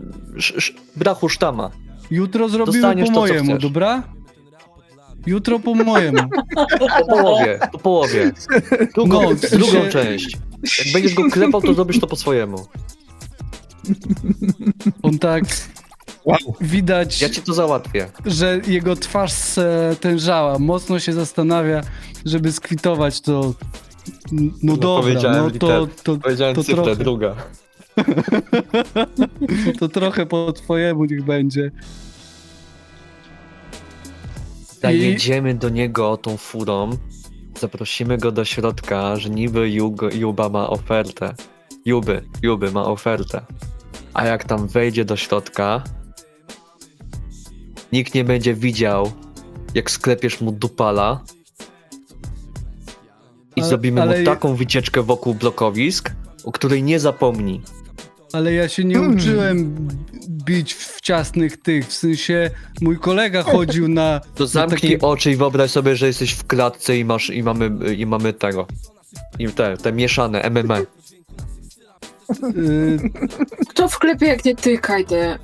brachu sztama. jutro zrobimy Dostaniesz po to, co mojemu, chcesz. dobra? Jutro po mojemu. Po połowie. Drugą część. Jak będziesz go klepał, to zrobisz to po swojemu. On tak Wow. widać, Ja ci to załatwię. że jego twarz stężała. Mocno się zastanawia, żeby skwitować to. No dobra, powiedziałem no to Powiedziałem to cyfrę, trochę. druga. To trochę po twojemu niech będzie. Zajedziemy do niego tą furą, zaprosimy go do środka, że niby Juba ma ofertę. Juby ma ofertę. A jak tam wejdzie do środka, nikt nie będzie widział, jak sklepiesz mu dupala i Ale- zrobimy ale- mu taką wycieczkę wokół blokowisk, o której nie zapomni. Ale ja się nie uczyłem bić w ciasnych tych, w sensie mój kolega chodził na... To na zamknij takie- oczy i wyobraź sobie, że jesteś w klatce i mamy tego. I te mieszane MMA. Kto wklepie jak nie ty, Kajdę?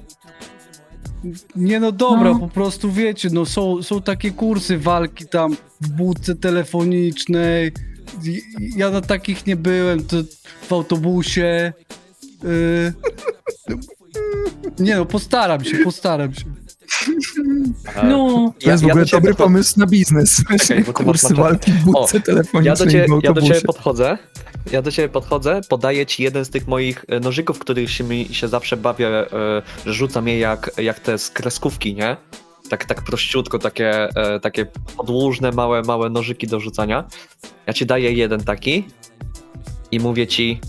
Nie no dobra, No. po prostu wiecie, no są takie kursy walki tam w budce telefonicznej. Ja na takich nie byłem, to w autobusie. Nie no, postaram się. No, To jest w ogóle do ciebie dobry pomysł na biznes. Czekaj, bo to Kursy masz- walki w budce telefonicznej w Ja do autobusie. ciebie podchodzę, podaję ci jeden z tych moich nożyków, których się zawsze bawię, że rzucam je jak te z kreskówki, nie? Tak prościutko, takie podłużne, małe nożyki do rzucania. Ja ci daję jeden taki i mówię ci,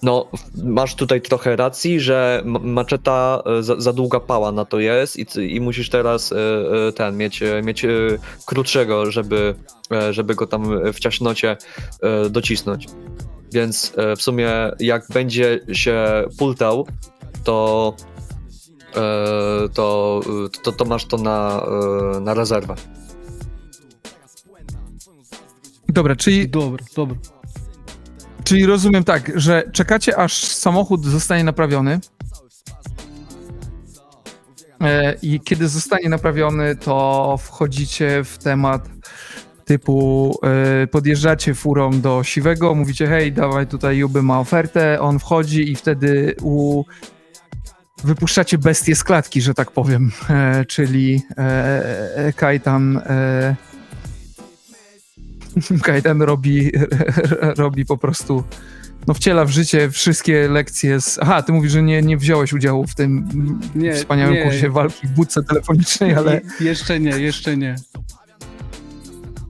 no, masz tutaj trochę racji, że maczeta za długa pała na to jest i musisz teraz mieć krótszego, żeby go tam w ciasnocie docisnąć. Więc w sumie jak będzie się pultał, to masz to na rezerwę. Dobra, Dobra. czyli rozumiem tak, że czekacie aż samochód zostanie naprawiony i kiedy zostanie naprawiony, to wchodzicie w temat typu podjeżdżacie furą do Siwego, mówicie hej, dawaj tutaj Juby ma ofertę, on wchodzi i wtedy wypuszczacie bestię z klatki, że tak powiem, czyli Kajtan robi po prostu, no wciela w życie wszystkie lekcje z... Aha, ty mówisz, że nie wziąłeś udziału w tym Nie, wspaniałym nie. kursie walki w budce telefonicznej, ale... Jeszcze nie.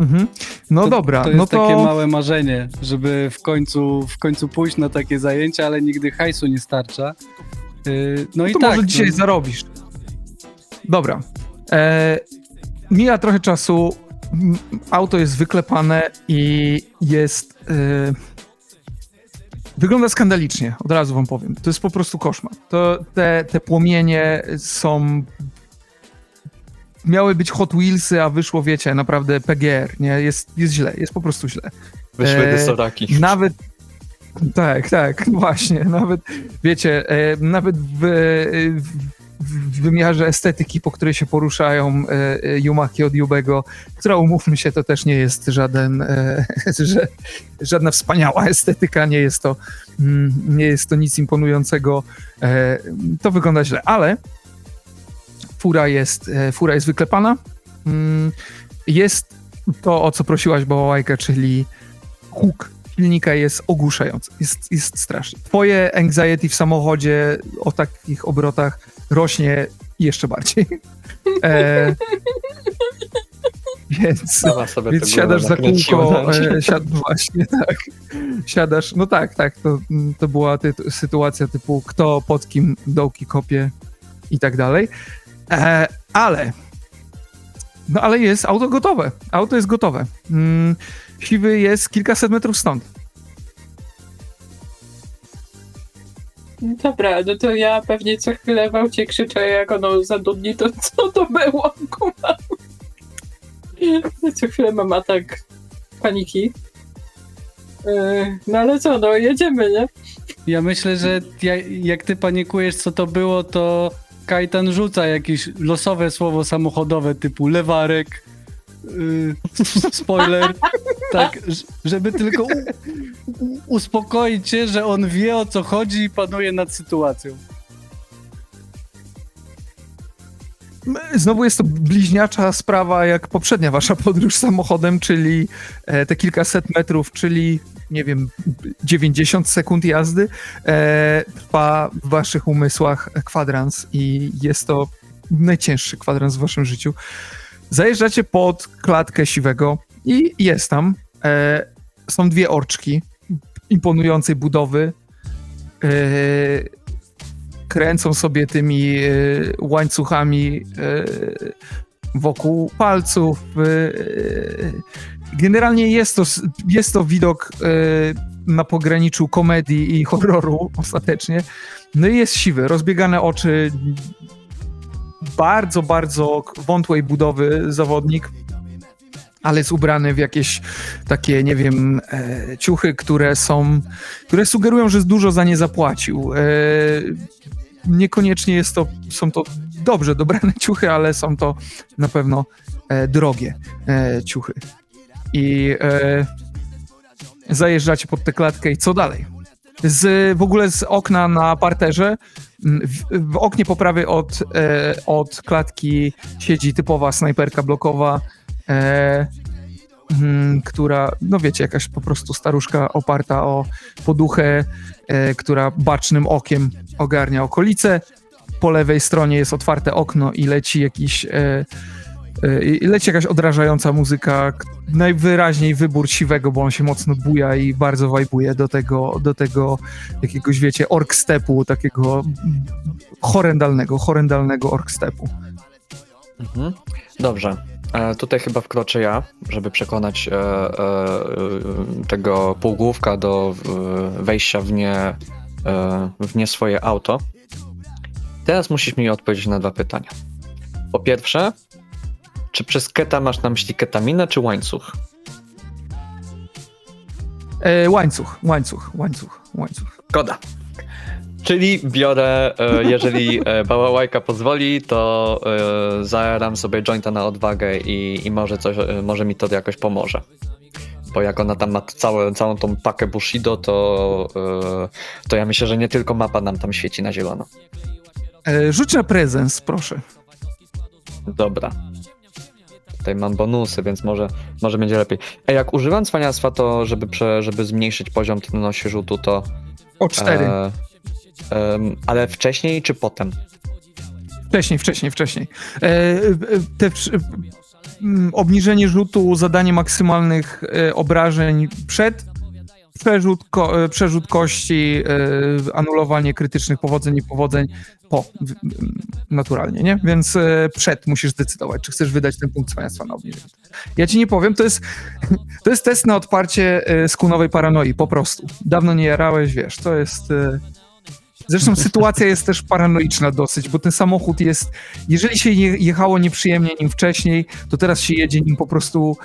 Mhm. No To- dobra, To jest no to... takie małe marzenie, żeby w końcu pójść na takie zajęcia, ale nigdy hajsu nie starcza. No i to tak. może dzisiaj no, zarobisz. Dobra. Mija trochę czasu, auto jest wyklepane i jest... Wygląda skandalicznie, od razu wam powiem. To jest po prostu koszmar. Te płomienie są... Miały być Hot Wheelsy, a wyszło, wiecie, naprawdę PGR, nie? Jest źle, jest po prostu źle. Wyszły desoraki. Nawet... Tak, właśnie. Nawet, wiecie, nawet w wymiarze estetyki, po której się poruszają Yumaki od Jubego, która, umówmy się, to też nie jest żadna wspaniała estetyka, nie jest to nic imponującego. To wygląda źle, ale fura jest wyklepana. Jest to, o co prosiłaś, Bałałajka, czyli huk silnika jest ogłuszający. Jest strasznie. Twoje anxiety w samochodzie o takich obrotach rośnie jeszcze bardziej. Więc Sama sobie więc tego siadasz za nakręciła. kółko, właśnie tak. Siadasz, no tak, to była sytuacja typu kto pod kim dołki kopie i tak dalej. Ale jest auto gotowe. Auto jest gotowe. Siwy jest kilkaset metrów stąd. dobra, no to ja pewnie co chwilę w aucie krzyczę, jak ono zadudni, to co to było, kurwa? Co chwilę mam atak paniki. No ale co, no jedziemy, nie? Ja myślę, że jak ty panikujesz, co to było, to Kajtan rzuca jakieś losowe słowo samochodowe typu lewarek, spoiler, tak, żeby tylko uspokoić się, że on wie, o co chodzi i panuje nad sytuacją. Znowu jest to bliźniacza sprawa jak poprzednia wasza podróż samochodem, czyli te kilkaset metrów, czyli nie wiem, 90 sekund jazdy, trwa w waszych umysłach kwadrans i jest to najcięższy kwadrans w waszym życiu. Zajeżdżacie pod klatkę Siwego i jest tam. Są dwie orczki imponującej budowy. Kręcą sobie tymi łańcuchami wokół palców. Generalnie jest to widok na pograniczu komedii i horroru ostatecznie. No i jest Siwy, rozbiegane oczy, bardzo, bardzo wątłej budowy zawodnik, ale jest ubrany w jakieś takie, nie wiem, ciuchy, które sugerują, że dużo za nie zapłacił. Niekoniecznie są to dobrze dobrane ciuchy, ale są to na pewno drogie ciuchy. I zajeżdżacie pod tę klatkę i co dalej? W ogóle z okna na parterze, w oknie po prawej od klatki siedzi typowa snajperka blokowa, która, no wiecie, jakaś po prostu staruszka oparta o poduchę, która bacznym okiem ogarnia okolice. Po lewej stronie jest otwarte okno i leci jakaś odrażająca muzyka. Najwyraźniej wybór Siwego, bo on się mocno buja i bardzo wajbuje do tego jakiegoś, wiecie, orkstepu, takiego horrendalnego orkstepu. Mhm. Dobrze. Tutaj chyba wkroczę ja, żeby przekonać tego półgłówka do wejścia w nie swoje auto. Teraz musisz mi odpowiedzieć na dwa pytania. Po pierwsze, czy przez keta masz na myśli ketaminę, czy łańcuch? Łańcuch. Koda. Czyli biorę, jeżeli bałałajka pozwoli, to zajaram sobie jointa na odwagę i może mi to jakoś pomoże. Bo jak ona tam ma całą tą pakę Bushido, to ja myślę, że nie tylko mapa nam tam świeci na zielono. Rzuć na prezens, proszę. Dobra. Tutaj mam bonusy, więc może będzie lepiej. Jak używam cwaniactwa, to żeby zmniejszyć poziom trudności rzutu, to... O 4. Ale wcześniej czy potem? Wcześniej. Obniżenie rzutu, zadanie maksymalnych obrażeń przed, przerzut kości, anulowanie krytycznych powodzeń i powodzeń po, naturalnie, nie? Więc przed musisz zdecydować, czy chcesz wydać ten punkt cwaniactwa na obniżenie. Ja ci nie powiem, to jest test na odparcie skunowej paranoi, po prostu. Dawno nie jarałeś, wiesz, to jest... Zresztą sytuacja jest też paranoiczna dosyć, bo ten samochód jest, jeżeli się jechało nieprzyjemnie nim wcześniej, to teraz się jedzie nim po prostu,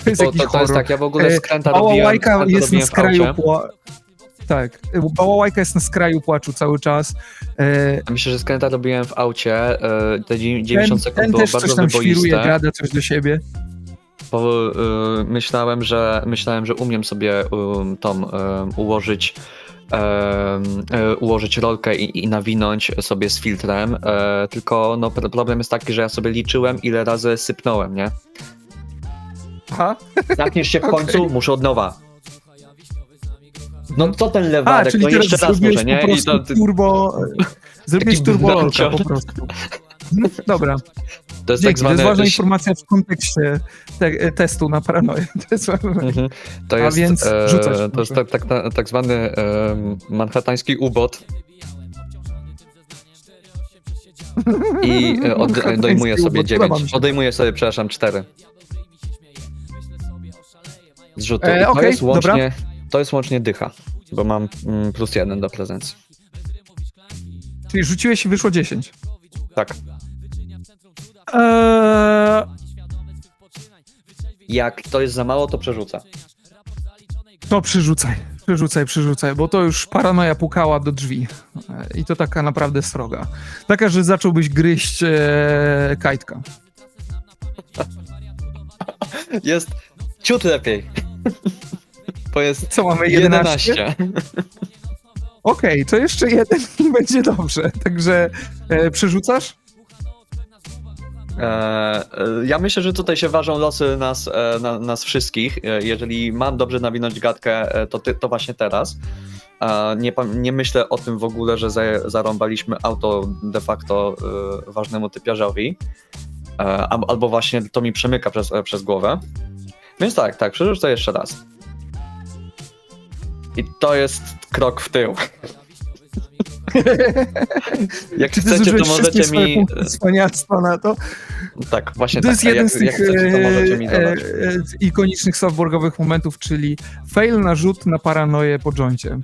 to jest jakiś horror. To jest tak, ja w ogóle skręta Bałałajka jest na w skraju aucie. Tak, Bałałajka jest na skraju płaczu cały czas. Myślę, że skręta robiłem w aucie, te 90 sekund ten było też bardzo coś tam świruje, wyboiste. gada coś do siebie. Bo myślałem, że umiem sobie ułożyć rolkę i nawinąć sobie z filtrem, tylko no, problem jest taki, że ja sobie liczyłem, ile razy sypnąłem, nie? Aha. Zamkniesz się w końcu, Okej. muszę od nowa. No co ten lewarek, czyli no teraz jeszcze raz zrobiłeś muszę, nie? po prostu zrobiłeś taki turbololka blancio. po prostu. Dobra, To jest dzięki, tak to jest zwany... ważna informacja w kontekście testu na paranoję. To jest ważne. Mhm. To A jest, więc rzucać to jest tak zwany manhattański ubot. I odejmuję sobie ubot, podoba 9. mi się. Odejmuję sobie, przepraszam, 4. Zrzutu. Okej, dobra. To jest łącznie dycha, bo mam +1 do prezencji. Czyli rzuciłeś i wyszło 10. Tak. Jak to jest za mało, to przerzucę. To przerzucaj, bo to już paranoja pukała do drzwi. I to taka naprawdę sroga. Taka, że zacząłbyś gryźć kajtka. Jest ciut lepiej. To jest Co mamy, 11? 11. Okej, to jeszcze jeden i będzie dobrze. Także przerzucasz? Ja myślę, że tutaj się ważą losy nas wszystkich. Jeżeli mam dobrze nawinąć gadkę, to właśnie teraz. Nie myślę o tym w ogóle, że zarąbaliśmy auto de facto ważnemu typiarzowi. Albo właśnie to mi przemyka przez głowę. Więc tak, przerzucę jeszcze raz. I to jest krok w tył. Jak Czy ty chcecie, to zużyłeś wszystkie możecie swoje mi... punkty cwaniactwa na to? Tak, właśnie To tak. jest jeden z tych jak chcecie, to możecie mi dodać. ikonicznych softboardowych momentów, czyli fail na rzut na paranoję po joincie.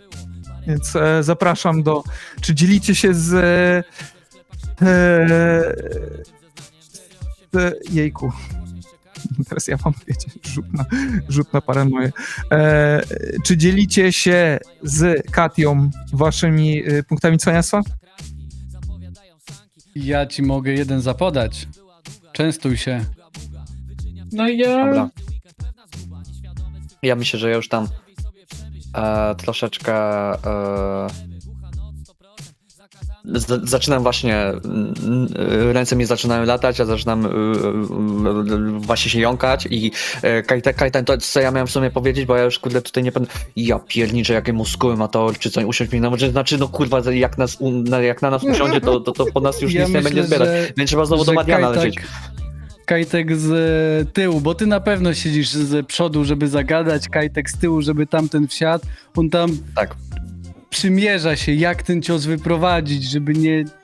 Więc zapraszam do... Czy dzielicie się z jejku. Teraz ja mam, wiecie, rzut na paranoję. Czy dzielicie się z Katią waszymi punktami cwaniactwa? Ja ci mogę jeden zapodać. Częstuj się. No ja... Dobra. Ja myślę, że ja już tam troszeczkę zaczynam właśnie, ręce mi zaczynają latać, ja zaczynam właśnie się jąkać i Kajtan, to co ja miałem w sumie powiedzieć, bo ja już kurde tutaj nie pamiętam, ja pierniczę, jakie muskuły ma to, czy coś usiąść mi na może, znaczy no kurwa, jak na nas usiądzie, to po nas już Ja nic nie myślę, będzie zbierać, że- więc trzeba znowu do Mariana lecieć. Kajtek z tyłu, bo ty na pewno siedzisz z przodu, żeby zagadać, Kajtek z tyłu, żeby tamten wsiadł. On tam Tak. przymierza się, jak ten cios wyprowadzić, żeby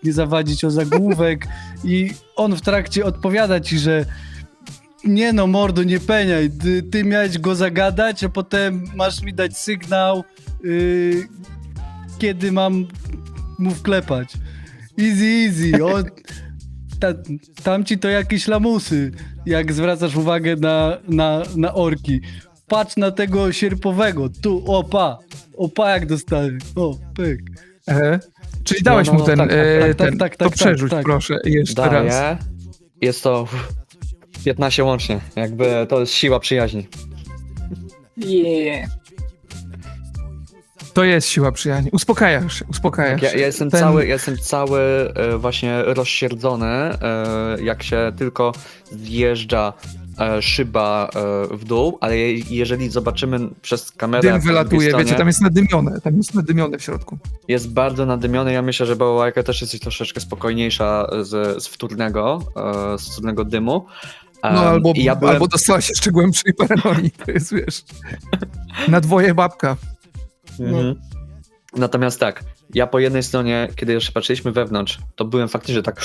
nie zawadzić o zagłówek i on w trakcie odpowiada ci, że nie no mordo, nie peniaj, ty miałeś go zagadać, a potem masz mi dać sygnał, kiedy mam mu wklepać. Easy, tamci to jakieś lamusy, jak zwracasz uwagę na orki. Patrz na tego sierpowego, tu, opa jak dostałem, o, pyk. Czyli dałeś No, mu ten, tak, to przerzuć, tak. proszę, jeszcze raz. Daję. Jest to 15 łącznie, jakby to jest siła przyjaźni. Yeah. To jest siła przyjaźni. Uspokajasz Ja się. jestem cały właśnie rozsierdzony, jak się tylko zjeżdża szyba w dół, ale jeżeli zobaczymy przez kamerę... Dym po drugiej wylatuje, stronie, wiecie, tam jest nadymione w środku. jest bardzo nadymiony. Ja myślę, że Bałajka też jest troszeczkę spokojniejsza z wtórnego dymu. No albo, I ja byłem... albo dostałaś jeszcze głębszej paranoi, to jest, wiesz, na dwoje babka. Mhm. Natomiast tak, ja po jednej stronie, kiedy jeszcze patrzyliśmy wewnątrz, to byłem faktycznie tak...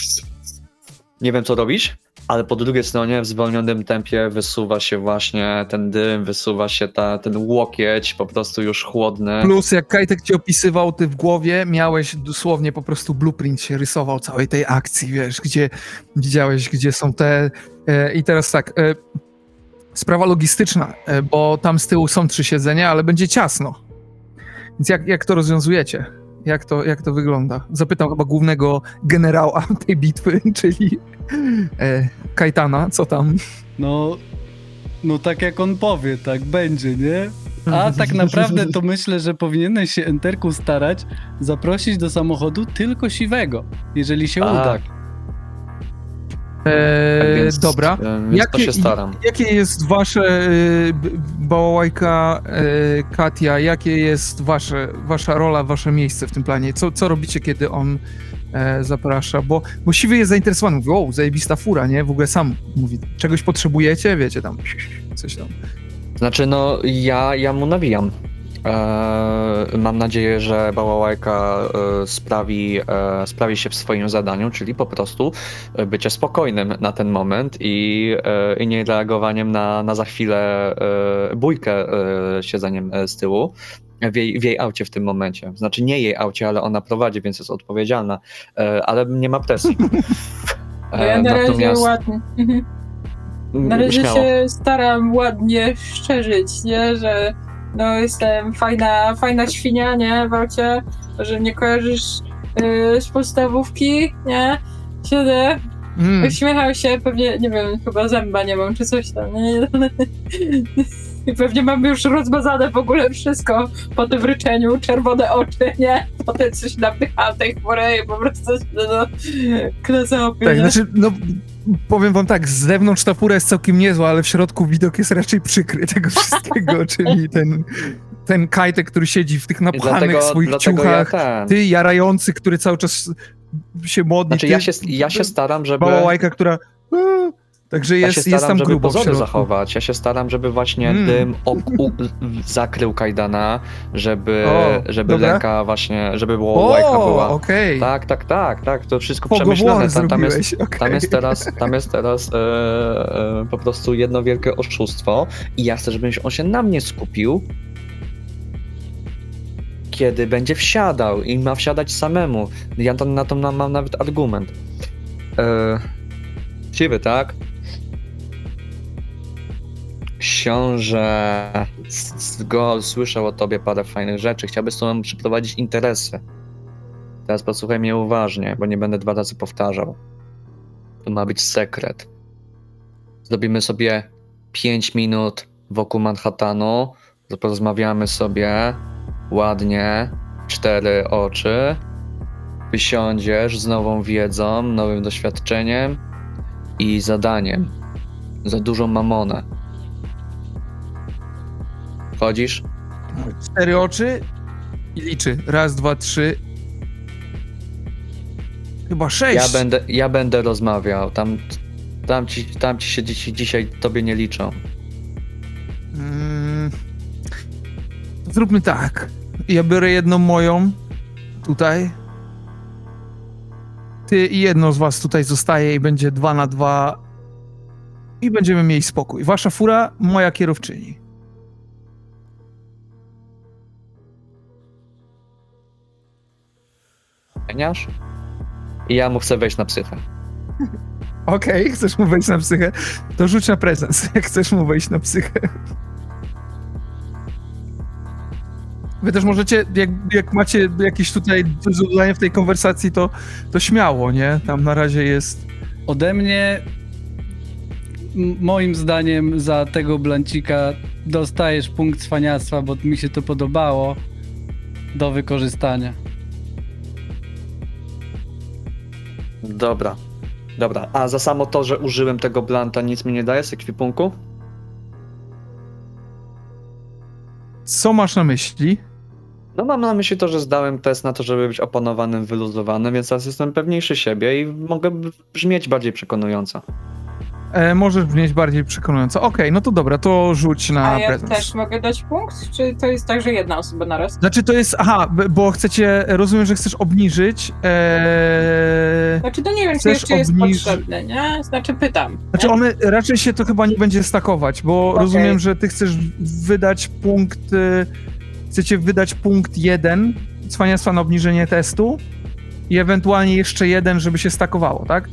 Nie wiem co robić, ale po drugiej stronie w zwolnionym tempie wysuwa się właśnie ten dym, wysuwa się ten łokieć, po prostu już chłodny. Plus jak Kajtek ci opisywał, ty w głowie miałeś dosłownie po prostu blueprint się rysował całej tej akcji, wiesz, gdzie widziałeś, gdzie są te... I teraz tak, sprawa logistyczna, bo tam z tyłu są 3 siedzenia, ale będzie ciasno. Więc jak to rozwiązujecie? Jak to wygląda? Zapytam chyba głównego generała tej bitwy, czyli Kajtana, co tam? No tak jak on powie, tak będzie, nie? A tak naprawdę to myślę, że powinieneś się Enterku starać zaprosić do samochodu tylko siwego, jeżeli się uda. Tak, więc, Dobra. Więc to się staram. Jakie jest wasze, Bałajka, Katia, jakie jest wasza rola, wasze miejsce w tym planie? Co robicie, kiedy on zaprasza? Bo Siwy jest zainteresowany, mówi, o, zajebista fura, nie? W ogóle sam mówi, czegoś potrzebujecie? Wiecie, tam, coś tam. Znaczy, no, ja mu nawijam. Mam nadzieję, że Bałałajka sprawi się w swoim zadaniu, czyli po prostu bycie spokojnym na ten moment i nie reagowaniem na za chwilę bójkę siedzeniem z tyłu w jej aucie w tym momencie. Znaczy nie jej aucie, ale ona prowadzi, więc jest odpowiedzialna, ale nie ma presji. No ja na razie Natomiast- ładnie. Na razie Śmiało. się staram ładnie szczerzyć, nie? Że no jestem fajna świnia, nie? W aucie, że mnie kojarzysz z podstawówki, nie? Siedzę, uśmiechał się, pewnie, nie wiem, chyba zęba nie mam, czy coś tam, nie? I pewnie mam już rozmazane w ogóle wszystko po tym ryczeniu, czerwone oczy, nie? Potem coś napycha tej chorej, po prostu no, klezopie, Tak, nie? znaczy, no powiem wam tak, z zewnątrz ta fura jest całkiem niezła, ale w środku widok jest raczej przykry tego wszystkiego, czyli ten Kajtek, który siedzi w tych I napchanych swoich dlatego ciuchach, ja ty jarający, który cały czas się modli, Znaczy ty, ja się staram, żeby... bałałajka, która... Także Ja się jest staram, tam żeby grubo w pozory środku. zachować. Ja się staram, żeby właśnie dym zakrył kajdana, żeby dobra. ręka właśnie, żeby łajka O, była. okej. Tak, to wszystko Pogowory przemyślane. zrobiłeś, okej. Tam jest teraz po prostu jedno wielkie oszustwo i ja chcę, żeby on się na mnie skupił, kiedy będzie wsiadał i ma wsiadać samemu. Ja na to mam nawet argument. Siwy, tak? Książę słyszał o tobie parę fajnych rzeczy. Chciałby z tobą przeprowadzić interesy. Teraz posłuchaj mnie uważnie, bo nie będę 2 razy powtarzał. To ma być sekret. Zrobimy sobie 5 minut wokół Manhattanu. Porozmawiamy sobie ładnie, 4 oczy. Wysiądziesz z nową wiedzą, nowym doświadczeniem i zadaniem. Za dużą mamonę. Wchodzisz? 4 oczy i liczy. 1, 2, 3. Chyba 6. Ja będę rozmawiał. Tam ci się dzisiaj tobie nie liczą. Zróbmy tak. Ja biorę jedną moją tutaj. Ty i jedno z was tutaj zostaje i będzie 2 na 2 i będziemy mieli spokój. Wasza fura, moja kierowczyni. Zmieniasz? I ja mu chcę wejść na psychę. Okej, chcesz mu wejść na psychę? To rzuć na prezens, jak chcesz mu wejść na psychę. Wy też możecie, jak macie jakieś tutaj zadanie w tej konwersacji, to śmiało, nie? Tam na razie jest... Ode mnie, moim zdaniem, za tego blancika dostajesz punkt cwaniactwa, bo mi się to podobało, do wykorzystania. Dobra. A za samo to, że użyłem tego blanta, nic mi nie daje z ekwipunku? Co masz na myśli? No mam na myśli to, że zdałem test na to, żeby być opanowanym, wyluzowanym, więc teraz jestem pewniejszy siebie i mogę brzmieć bardziej przekonująco. Możesz brzmieć bardziej przekonująco. Okej, no to dobra, to rzuć na A ja prezens. też mogę dać punkt? Czy to jest tak, że jedna osoba na raz? Znaczy to jest, bo chcecie, rozumiem, że chcesz obniżyć. Znaczy to nie wiem, czy Chcesz jeszcze jest obniż- potrzebne, nie? Znaczy pytam. Znaczy nie? one, raczej się to chyba nie będzie stakować, bo Okej. rozumiem, że ty chcesz wydać punkt, chcecie wydać punkt 1 cwaniactwa na obniżenie testu i ewentualnie jeszcze 1, żeby się stakowało, tak?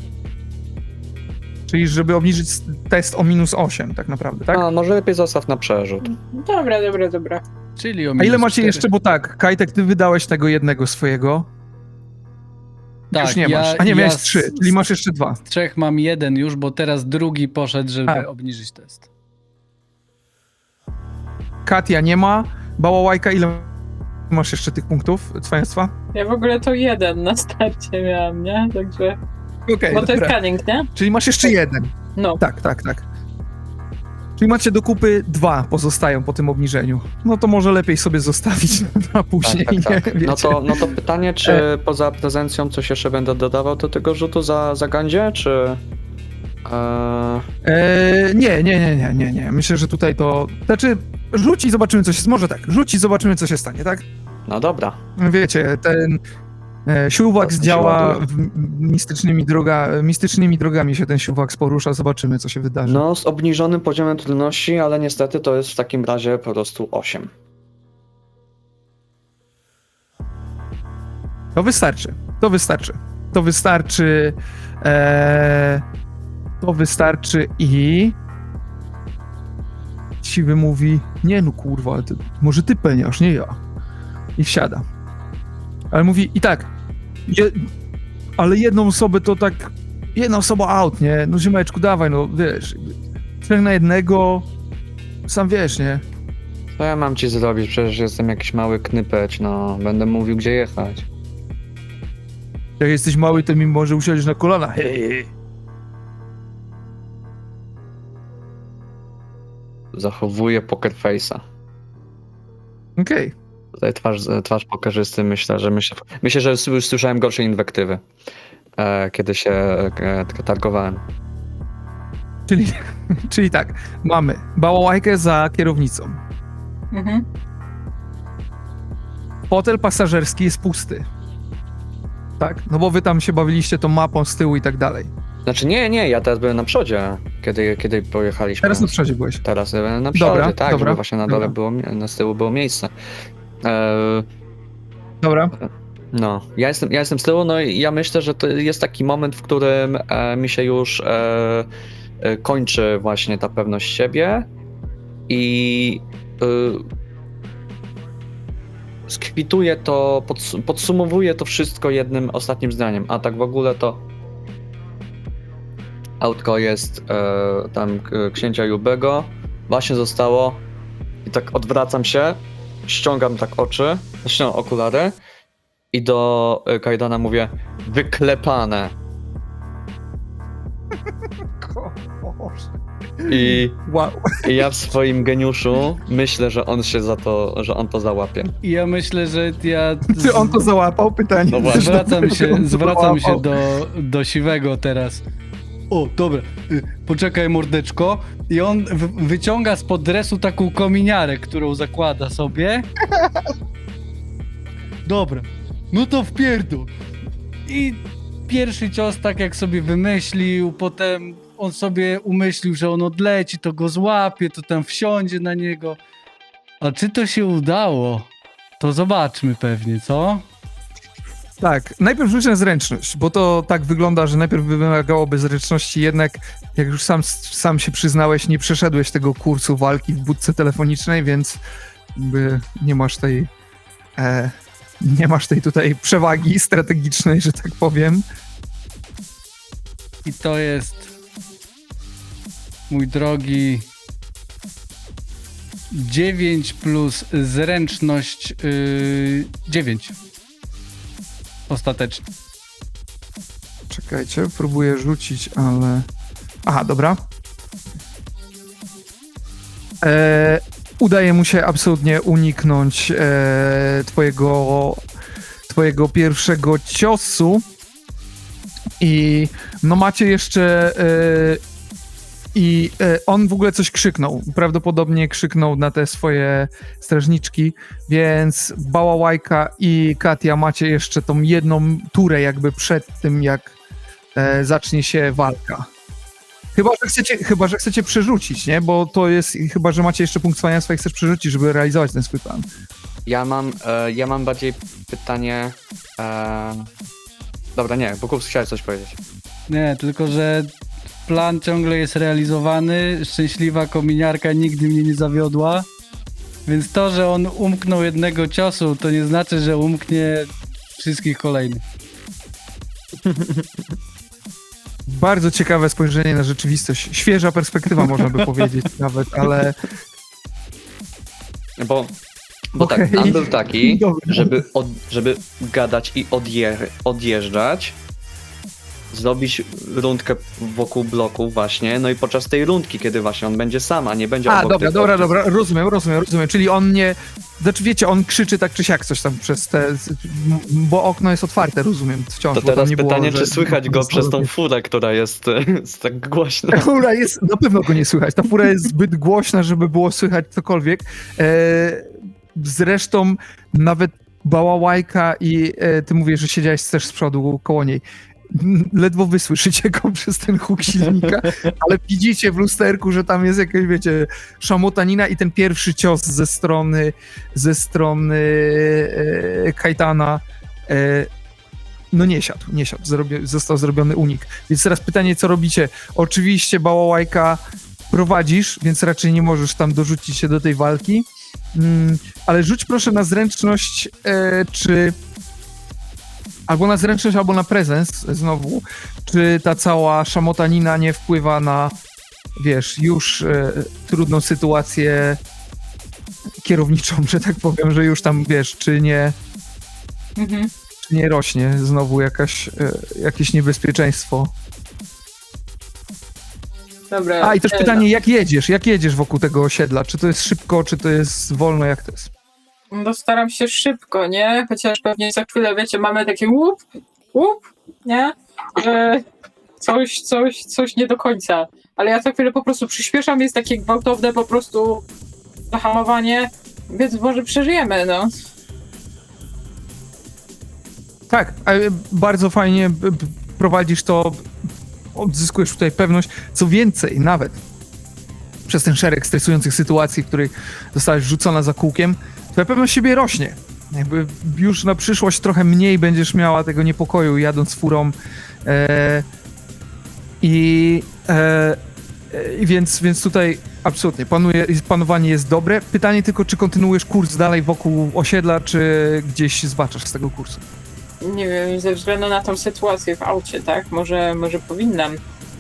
Czyli żeby obniżyć test o -8 tak naprawdę, tak? A może lepiej zostaw na przerzut. Dobra. Czyli o A ile minus macie 4. jeszcze, bo tak, Kajtek, ty wydałeś tego jednego swojego. Tak, już nie masz. A nie, miałeś 3, czyli masz jeszcze 2. Z 3 mam 1 już, bo teraz drugi poszedł, żeby A. obniżyć test. Katia nie ma. Bałałajka, ile masz jeszcze tych punktów cwaniactwa? Ja w ogóle to 1 na starcie miałam, nie? Także... Okej, Bo to jest dobra. cunning, nie? Czyli masz jeszcze 1. No. Tak. Czyli macie do kupy 2 pozostają po tym obniżeniu. No to może lepiej sobie zostawić na później, Tak. nie? Wiecie. No to pytanie, czy poza prezencją coś jeszcze będę dodawał do tego rzutu za gandzie, czy... Nie. Myślę, że tutaj to... Znaczy, rzuć i zobaczymy, co się... Może tak, rzuć i zobaczymy, co się stanie, tak? No dobra. Wiecie, ten Siuwaks To się działa ładuje. mistycznymi drogami się ten Siuwaks porusza, zobaczymy, co się wydarzy. No, z obniżonym poziomem trudności, ale niestety to jest w takim razie po prostu 8. To wystarczy. To wystarczy i... Siwy mówi, nie no kurwa, ale może ty peniasz, nie ja. I wsiada. Ale mówi, i tak, ale jedną osobę to tak, jedna osoba out, nie? No ziomeczku, dawaj, no wiesz, 3 na 1, sam wiesz, nie? Co ja mam ci zrobić? Przecież jestem jakiś mały knypeć, no. Będę mówił, gdzie jechać. Jak jesteś mały, to mi może usiąść na kolana. Hej. Zachowuję poker face'a. Okej. Tutaj twarz pokerzysty, myślę, że już słyszałem gorsze inwektywy, kiedy się targowałem. Czyli tak, mamy bałałajkę za kierownicą. Mhm. Fotel pasażerski jest pusty. Tak? No bo wy tam się bawiliście tą mapą z tyłu i tak dalej. Znaczy nie, ja teraz byłem na przodzie, kiedy pojechaliśmy. Teraz na przodzie byłeś. Teraz byłem na przodzie, Dobra, tak, dobra, żeby właśnie na dole dobra. z tyłu było miejsce. Dobra. No, ja jestem z tyłu, no i ja myślę, że to jest taki moment, w którym mi się już kończy właśnie ta pewność siebie i skwituję to, podsumowuję to wszystko jednym ostatnim zdaniem, a tak w ogóle to autko jest tam księcia Jubego, właśnie zostało i tak odwracam się, ściągam tak oczy, ściągam okulary i do Kajdana mówię, wyklepane. I Wow. ja w swoim geniuszu myślę, że on się za to, że on to załapie. I ja myślę, że ja Czy on to załapał? Pytanie. No właśnie. zwracam się do Siwego teraz. O, dobra, poczekaj mordeczko. I on wyciąga spod dresu taką kominiarę, którą zakłada sobie. Dobra, no to wpierdol. I pierwszy cios tak jak sobie wymyślił, potem on sobie umyślił, że on odleci, to go złapie, to tam wsiądzie na niego. A czy to się udało? To zobaczmy pewnie, co? Tak, najpierw rzuć na zręczność, bo to tak wygląda, że najpierw wymagałoby zręczności, jednak jak już sam się przyznałeś, nie przeszedłeś tego kursu walki w budce telefonicznej, więc jakby nie masz tej tutaj przewagi strategicznej, że tak powiem. I to jest, mój drogi, 9 plus zręczność 9. Ostatecznie. Czekajcie, próbuję rzucić, ale... Aha, dobra. Udaje mu się absolutnie uniknąć twojego pierwszego ciosu i no macie jeszcze on w ogóle coś krzyknął, prawdopodobnie krzyknął na te swoje strażniczki, więc Bałałajka i Katia macie jeszcze tą jedną turę jakby przed tym, jak zacznie się walka. Chyba, że chcecie przerzucić, nie? Bo to jest, chyba, że macie jeszcze punkt trwania swoich, chcesz przerzucić, żeby realizować ten swój plan. Ja mam bardziej pytanie... Dobra, nie, bo Kups chciałeś coś powiedzieć. Nie, tylko że plan ciągle jest realizowany, szczęśliwa kominiarka nigdy mnie nie zawiodła, więc to, że on umknął jednego ciosu, to nie znaczy, że umknie wszystkich kolejnych. Bardzo ciekawe spojrzenie na rzeczywistość. Świeża perspektywa, można by powiedzieć nawet, ale... Bo tak, Okej. plan był taki, Dobra. żeby gadać i odjeżdżać, zrobić rundkę wokół bloku właśnie, no i podczas tej rundki, kiedy właśnie on będzie sam, a nie będzie obok tych Dobra, osób. rozumiem. Czyli on nie... Znaczy wiecie, on krzyczy tak czy siak coś tam przez te... Bo okno jest otwarte, rozumiem, wciąż. To bo tam teraz nie było, pytanie, że- czy słychać go przez tą furę, która jest tak głośna. Ta fura jest... Na pewno go nie słychać. Ta fura jest zbyt głośna, żeby było słychać cokolwiek. Zresztą nawet Bałałajka i ty mówisz, że siedziałeś też z przodu koło niej. Ledwo wy słyszycie go przez ten huk silnika, ale widzicie w lusterku, że tam jest jakaś, wiecie, szamotanina i ten pierwszy cios ze strony Kajtana no nie siadł. Został zrobiony unik. Więc teraz pytanie, co robicie? Oczywiście Bałałajka prowadzisz, więc raczej nie możesz tam dorzucić się do tej walki, ale rzuć proszę na zręczność, albo na zręczność, albo na prezens znowu, czy ta cała szamotanina nie wpływa wiesz, już trudną sytuację kierowniczą, że tak powiem, że już tam, wiesz, czy nie rośnie znowu jakieś niebezpieczeństwo. Dobra. A i też pytanie, jak jedziesz wokół tego osiedla? Czy to jest szybko, czy to jest wolno, jak to jest? No staram się szybko, nie? Chociaż pewnie za chwilę, wiecie, mamy takie łup, nie? Że coś nie do końca. Ale ja za chwilę po prostu przyspieszam, jest takie gwałtowne po prostu zahamowanie, więc może przeżyjemy, no. Tak, bardzo fajnie prowadzisz to, odzyskujesz tutaj pewność. Co więcej, nawet przez ten szereg stresujących sytuacji, w których zostałaś rzucona za kółkiem, twoja pewność siebie rośnie. Jakby już na przyszłość trochę mniej będziesz miała tego niepokoju jadąc furą. Więc tutaj absolutnie panowanie jest dobre. Pytanie tylko, czy kontynuujesz kurs dalej wokół osiedla, czy gdzieś zbaczasz z tego kursu? Nie wiem, ze względu na tą sytuację w aucie, tak? Może powinnam.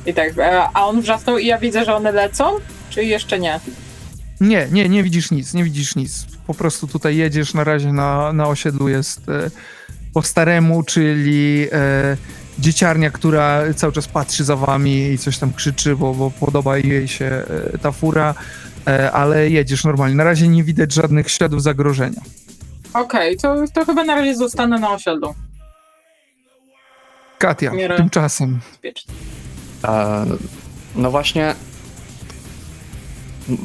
I tak, a on wrzasnął i ja widzę, że one lecą? Czy jeszcze nie? Nie widzisz nic. Po prostu tutaj jedziesz, na razie na osiedlu jest po staremu, czyli dzieciarnia, która cały czas patrzy za wami i coś tam krzyczy, bo podoba jej się ta fura, ale jedziesz normalnie. Na razie nie widać żadnych śladów zagrożenia. Okej, to chyba na razie zostanę na osiedlu. Katia, Miara. tymczasem. Bezpiecznie. No właśnie,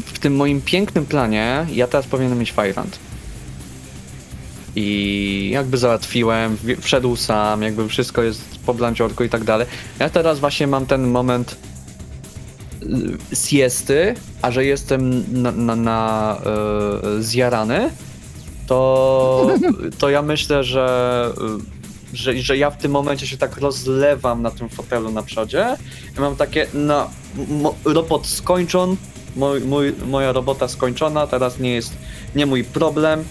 w tym moim pięknym planie ja teraz powinienem mieć Fajrant. I jakby załatwiłem, wszedł sam, jakby wszystko jest po blanciorku i tak dalej. Ja teraz właśnie mam ten moment siesty, a że jestem zjarany, to ja myślę, że ja w tym momencie się tak rozlewam na tym fotelu na przodzie i mam takie, no, robot skończon, moja robota skończona, teraz nie mój problem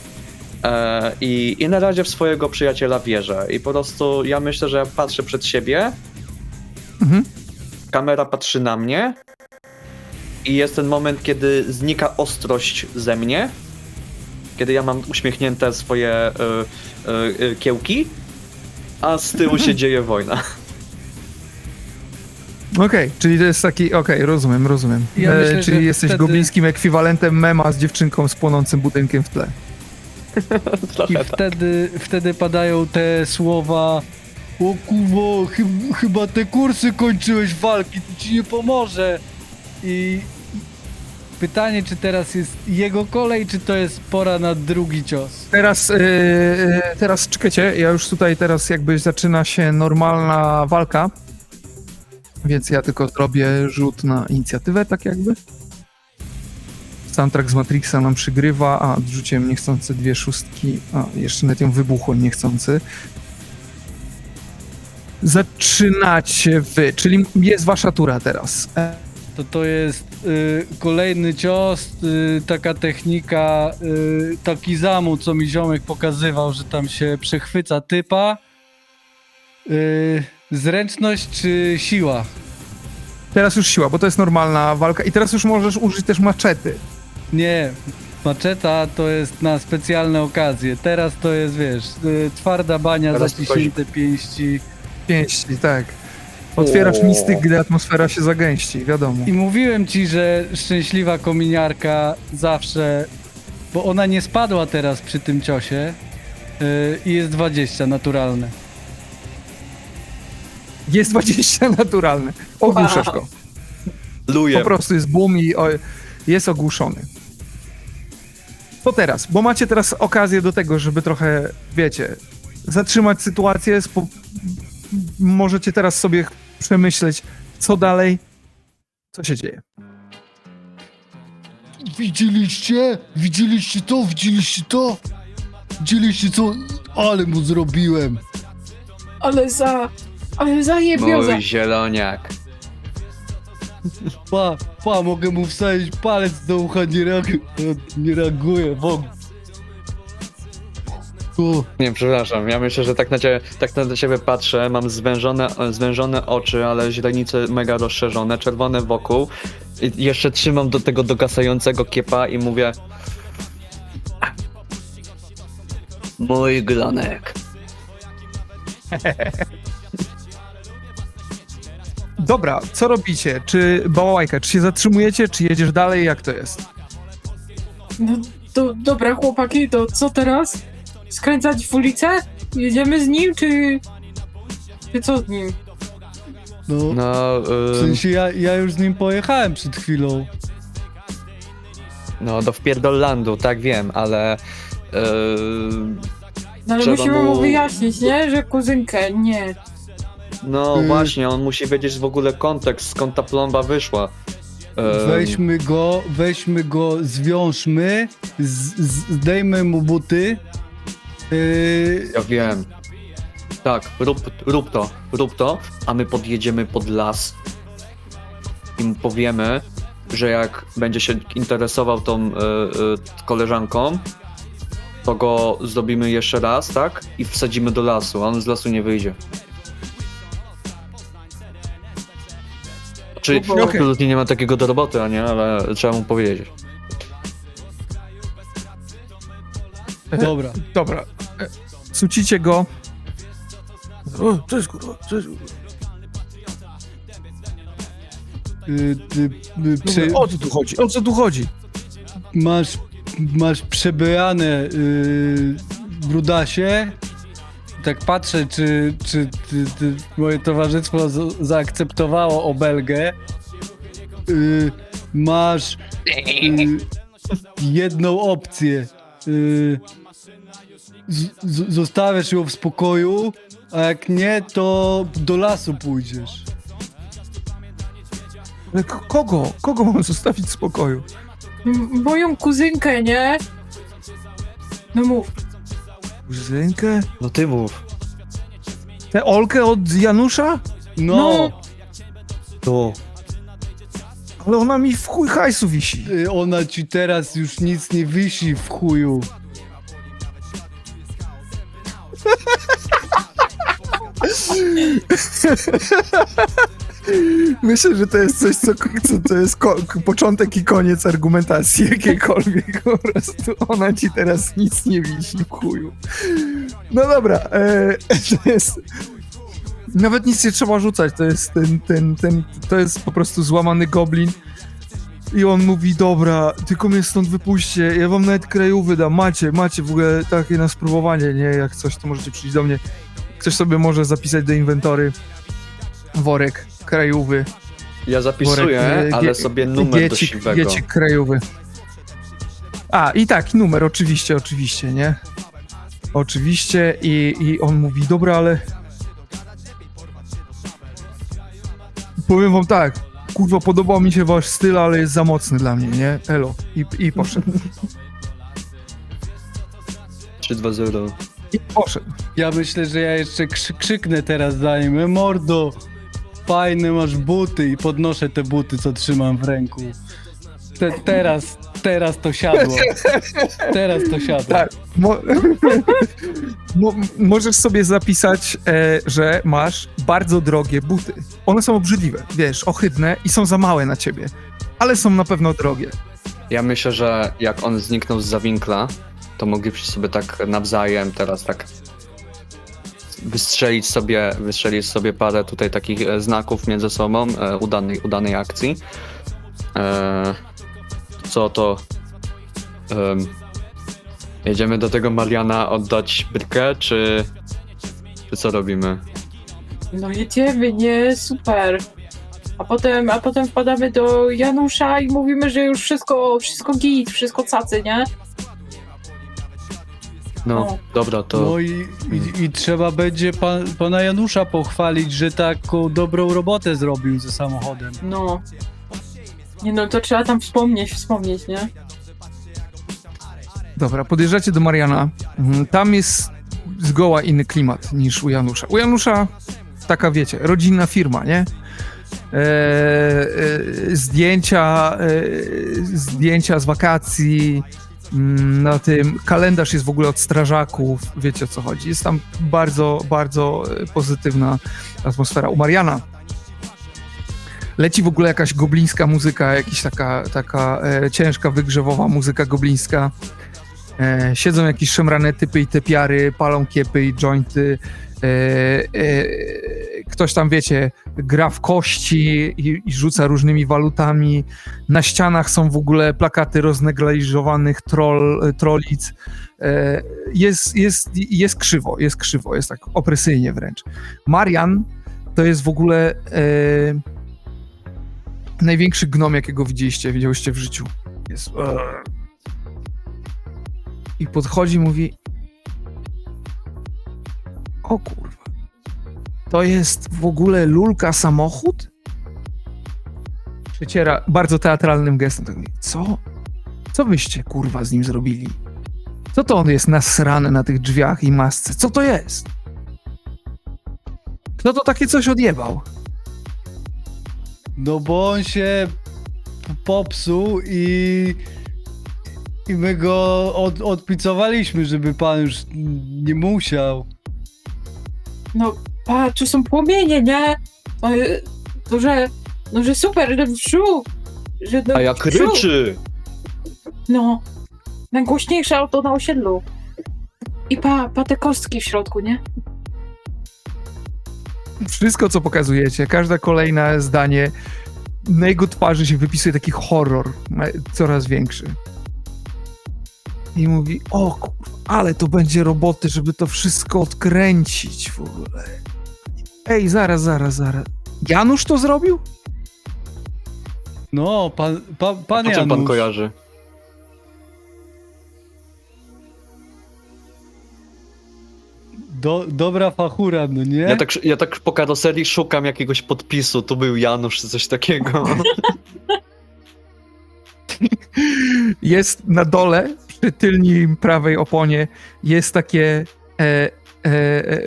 i na razie w swojego przyjaciela wierzę i po prostu ja myślę, że ja patrzę przed siebie, kamera patrzy na mnie i jest ten moment, kiedy znika ostrość ze mnie, kiedy ja mam uśmiechnięte swoje kiełki, a z tyłu się dzieje wojna. Okej, czyli to jest taki, rozumiem. Ja myślę, czyli że jesteś wtedy- goblińskim ekwiwalentem mema z dziewczynką z płonącym budynkiem w tle. I wtedy padają te słowa: o kurwo, chyba te kursy kończyłeś walki, to ci nie pomoże. I pytanie, czy teraz jest jego kolej, czy to jest pora na drugi cios? Teraz czekajcie, ja już tutaj teraz jakby zaczyna się normalna walka, więc ja tylko zrobię rzut na inicjatywę, tak jakby. Soundtrack z Matrixa nam przygrywa, odrzuciłem niechcący 2 szóstki, jeszcze nawet ją wybuchłem niechcący. Zaczynacie wy, czyli jest wasza tura teraz. To jest kolejny cios, taka technika Takizamu, co mi ziomek pokazywał, że tam się przechwyca typa. Zręczność czy siła? Teraz już siła, bo to jest normalna walka i teraz już możesz użyć też maczety. Nie, maczeta to jest na specjalne okazje. Teraz to jest, wiesz, twarda bania, Teraz zaciśnięte pięści. Pięści, tak. Otwierasz mistyk, gdy atmosfera się zagęści, wiadomo. I mówiłem ci, że szczęśliwa kominiarka zawsze, bo ona nie spadła teraz przy tym ciosie i jest 20 naturalne. Jest 20 naturalny. Ogłuszasz go. Luję. Po prostu jest boom i jest ogłuszony. To teraz, bo macie teraz okazję do tego, żeby trochę, wiecie, zatrzymać sytuację. Możecie teraz sobie przemyśleć, co dalej, co się dzieje. Widzieliście? Widzieliście to? Widzieliście to? Widzieliście co? Ale mu zrobiłem. Ale zajebioza. Mój zieloniak. Mogę mu wsadzić palec do ucha, nie reaguje w ogóle. Tu. Nie, przepraszam, ja myślę, że tak na ciebie patrzę, mam zwężone oczy, ale źrenice mega rozszerzone, czerwone wokół. I jeszcze trzymam do tego dogasającego kiepa i mówię... Mój glanek. Dobra, co robicie? Czy bałałajka, czy się zatrzymujecie, czy jedziesz dalej? Jak to jest? No to dobra, chłopaki, to co teraz? Skręcać w ulicę? Jedziemy z nim, czy co z nim? No, No, w sensie ja już z nim pojechałem przed chwilą. no do wpierdollandu, tak wiem, ale... No ale Trzeba musimy mu- mu wyjaśnić, nie? Że kuzynkę, nie. No właśnie, on musi wiedzieć w ogóle kontekst, skąd ta plomba wyszła. Weźmy go, zwiążmy, zdejmy mu buty. Ja wiem. Tak, rób to, a my podjedziemy pod las i mu powiemy, że jak będzie się interesował tą koleżanką, to go zrobimy jeszcze raz, tak? I wsadzimy do lasu, a on z lasu nie wyjdzie. Czyli Okej. absolutnie nie ma takiego do roboty, a nie, ale trzeba mu powiedzieć. Dobra. Dobra. Cucicie go. O, cześć kurwa, cześć kurwa. Ty, O co tu chodzi? O co tu chodzi? masz przebierane brudasie. Tak patrzę, czy moje towarzystwo zaakceptowało obelgę. Masz jedną opcję. Zostawiasz ją w spokoju, a jak nie, to do lasu pójdziesz. Ale kogo? Kogo mam zostawić w spokoju? Moją kuzynkę, nie? No mów. Kuzynkę? No ty mów. Tę Olkę od Janusza? No. To. Ale ona mi w chuj hajsu wisi. Ona ci teraz już nic nie wisi w chuju. Myślę, że to jest coś, co to jest początek i koniec argumentacji jakiejkolwiek. Po prostu ona ci teraz nic nie wisi w chuju. No dobra, to jest... Nawet nic nie trzeba rzucać, to jest to jest po prostu złamany goblin. I on mówi, dobra, tylko mnie stąd wypuśćcie, ja wam nawet krajów dam, macie w ogóle takie na spróbowanie, nie? Jak coś, to możecie przyjść do mnie. Ktoś sobie może zapisać do inwentory worek krajówy. Ja zapisuję, Worek, ale sobie numer do siwego. Giecik krajówy. A, i tak, numer, oczywiście, nie? Oczywiście i on mówi, dobra, ale... Powiem wam tak, kurwa, podobał mi się wasz styl, ale jest za mocny dla mnie, nie? Elo. I poszedł. 3-2-0. I poszedł. Ja myślę, że ja jeszcze krzyknę teraz za nim. Mordo, fajne masz buty i podnoszę te buty, co trzymam w ręku. Teraz to siadło. Teraz to siadło. Tak. Możesz sobie zapisać, że masz bardzo drogie buty. One są obrzydliwe, wiesz, ohydne i są za małe na ciebie, ale są na pewno drogie. Ja myślę, że jak on zniknął z zawinkla, to moglibyśmy sobie tak nawzajem teraz tak wystrzelić sobie parę tutaj takich znaków między sobą udanej akcji. Co to? Jedziemy do tego Mariana oddać brykę, czy co robimy? No jedziemy, nie? Super. A potem wpadamy do Janusza i mówimy, że już wszystko git, wszystko cacy, nie? No, dobra, to... No i trzeba będzie pana Janusza pochwalić, że taką dobrą robotę zrobił ze samochodem. No. Nie no, to trzeba tam wspomnieć, nie? Dobra, podjeżdżacie do Mariana. Tam jest zgoła inny klimat niż u Janusza. U Janusza taka, wiecie, rodzinna firma, nie? Zdjęcia z wakacji, Na tym kalendarz jest w ogóle od strażaków, wiecie o co chodzi. Jest tam bardzo, bardzo pozytywna atmosfera. U Mariana leci w ogóle jakaś goblińska muzyka, jakaś taka ciężka, wygrzewowa muzyka goblińska. Siedzą jakieś szemrane typy i tepiary, palą kiepy i jointy. Ktoś tam, wiecie, gra w kości i rzuca różnymi walutami. Na ścianach są w ogóle plakaty roznegliżowanych trollic. Jest krzywo, jest tak opresyjnie wręcz. Marian to jest w ogóle największy gnom, jakiego widziałyście w życiu. Jest... I podchodzi i mówi: o kurwa, to jest w ogóle Lulka samochód? Przeciera bardzo teatralnym gestem. Tak mówi: co? Co wyście kurwa z nim zrobili? Co to on jest nasrany na tych drzwiach i masce? Co to jest? Kto to takie coś odjebał? No bo on się popsuł i my go odpicowaliśmy, żeby pan już nie musiał. No, patrz, tu są płomienie, nie? Że super, że wrzu. Że A jak ryczy! No, najgłośniejsze auto na osiedlu. I pa te kostki w środku, nie? Wszystko, co pokazujecie, każde kolejne zdanie, na jego twarzy się wypisuje taki horror, coraz większy. I mówi: o kurwa, ale to będzie roboty, żeby to wszystko odkręcić w ogóle. Ej, zaraz. Janusz to zrobił? No, pan Po czym pan Janusz. kojarzy? Dobra fachura, no nie? Ja tak po karoserii szukam jakiegoś podpisu, tu był Janusz czy coś takiego. Jest na dole, przy tylnej prawej oponie, jest takie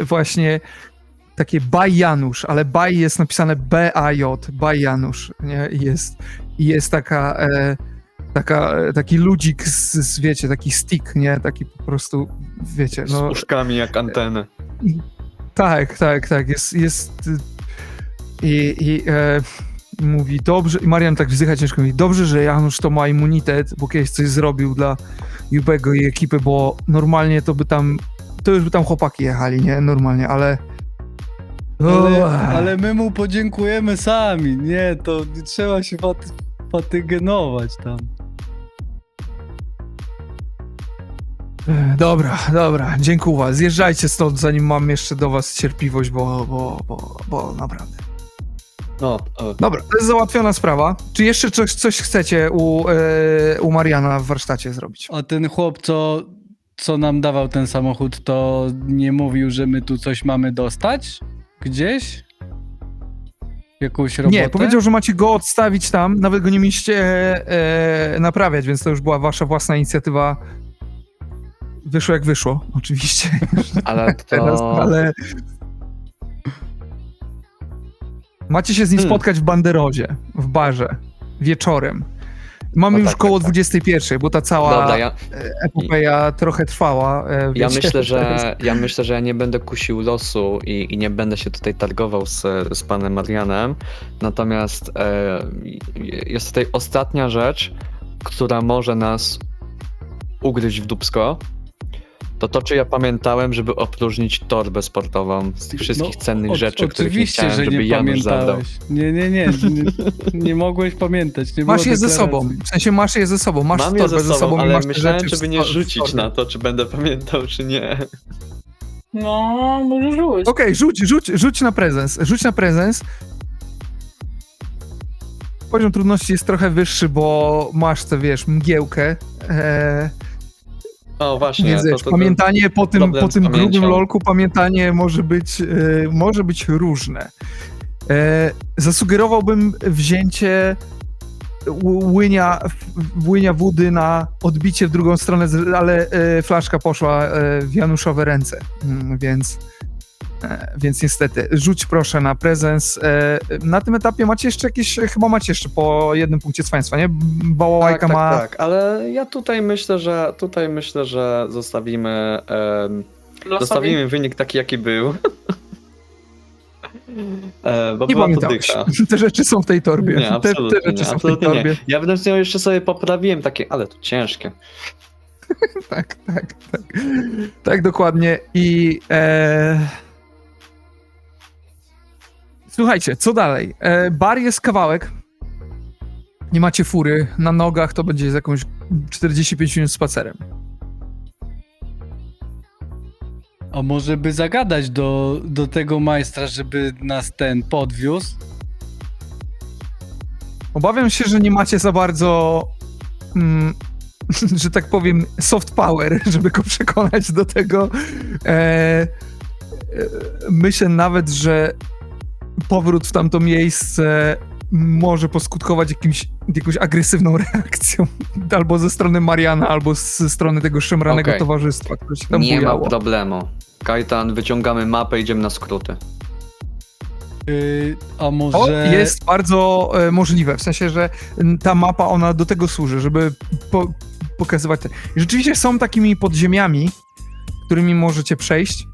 właśnie takie by Janusz, ale by jest napisane B-A-J, by Janusz, nie? I jest taki ludzik wiecie, taki stick, nie? Taki po prostu, wiecie, Z no... uszkami jak antenę. Tak. Jest mówi: dobrze, i Marian tak wzdycha ciężko, mówi: dobrze, że Janusz to ma immunitet, bo kiedyś coś zrobił dla Jubego i ekipy, bo normalnie to już by tam chłopaki jechali, nie? Normalnie, ale... Ale my mu podziękujemy sami, nie? To nie trzeba się fatygenować tam. Dobra, dziękuję. Zjeżdżajcie stąd, zanim mam jeszcze do was cierpliwość, bo naprawdę. No, Dobra, to jest załatwiona sprawa. Czy jeszcze coś chcecie u Mariana w warsztacie zrobić? A ten chłop, co nam dawał ten samochód, to nie mówił, że my tu coś mamy dostać? Gdzieś? Jakąś robotę? Nie, powiedział, że macie go odstawić tam, nawet go nie mieliście naprawiać, więc to już była wasza własna inicjatywa. Wyszło jak wyszło, oczywiście. ale to... Teraz, ale... Macie się z nim spotkać w banderodzie, w barze, wieczorem. Mamy No już tak, koło tak. 21, bo ta cała Dobra, epopeja trochę trwała. ja wiecie, myślę, że ja nie będę kusił losu i nie będę się tutaj targował z panem Marianem. Natomiast jest tutaj ostatnia rzecz, która może nas ugryźć w dupsko. To czy ja pamiętałem, żeby opróżnić torbę sportową z tych wszystkich cennych rzeczy, których nie chciałem, że żeby nie Janusz zabrał. pamiętałeś. Nie mogłeś pamiętać. Nie Masz było je ze deklaracji. sobą, w sensie masz je ze sobą, masz Mam je torbę ze sobą, i ale masz te myślałem, rzeczy żeby w nie torbie. rzucić na to, czy będę pamiętał, czy nie. No, może rzuć. Okej, rzuć na prezens. Rzuć na prezens. Poziom trudności jest trochę wyższy, bo masz tę, wiesz, mgiełkę. O, właśnie. Więc wiesz, pamiętanie po tym problem z grubym pamięcią. lolku, pamiętanie może być różne. Zasugerowałbym wzięcie łynia wody na odbicie w drugą stronę, ale flaszka poszła w Januszowe ręce, więc Więc niestety, rzuć proszę na prezens. Na tym etapie macie jeszcze jakieś, chyba macie jeszcze po jednym punkcie cwaństwa, nie? Bałałajka ma... Tak, ale ja tutaj myślę, że zostawimy Losowi. wynik taki, jaki był. Bo Nie była pamiętałeś. poddycha. Te rzeczy są w tej torbie. Nie, absolutnie, te rzeczy nie, są w tej absolutnie torbie. nie. Ja wręcz jeszcze sobie poprawiłem takie, ale to ciężkie. Tak. Tak, dokładnie. I słuchajcie, co dalej? Bar jest kawałek. Nie macie fury. Na nogach to będzie z jakąś 45 minut spacerem. A może by zagadać do tego majstra, żeby nas ten podwiózł? Obawiam się, że nie macie za bardzo, że tak powiem, soft power, żeby go przekonać do tego. Myślę nawet, że powrót w tamto miejsce może poskutkować jakąś agresywną reakcją. Albo ze strony Mariana, albo ze strony tego szemranego Okej. towarzystwa, które się tam Nie ma bujało. problemu. Kajtan, wyciągamy mapę, idziemy na skróty. A może... To jest bardzo możliwe, w sensie, że ta mapa, ona do tego służy, żeby pokazywać te... I rzeczywiście są takimi podziemiami, którymi możecie przejść.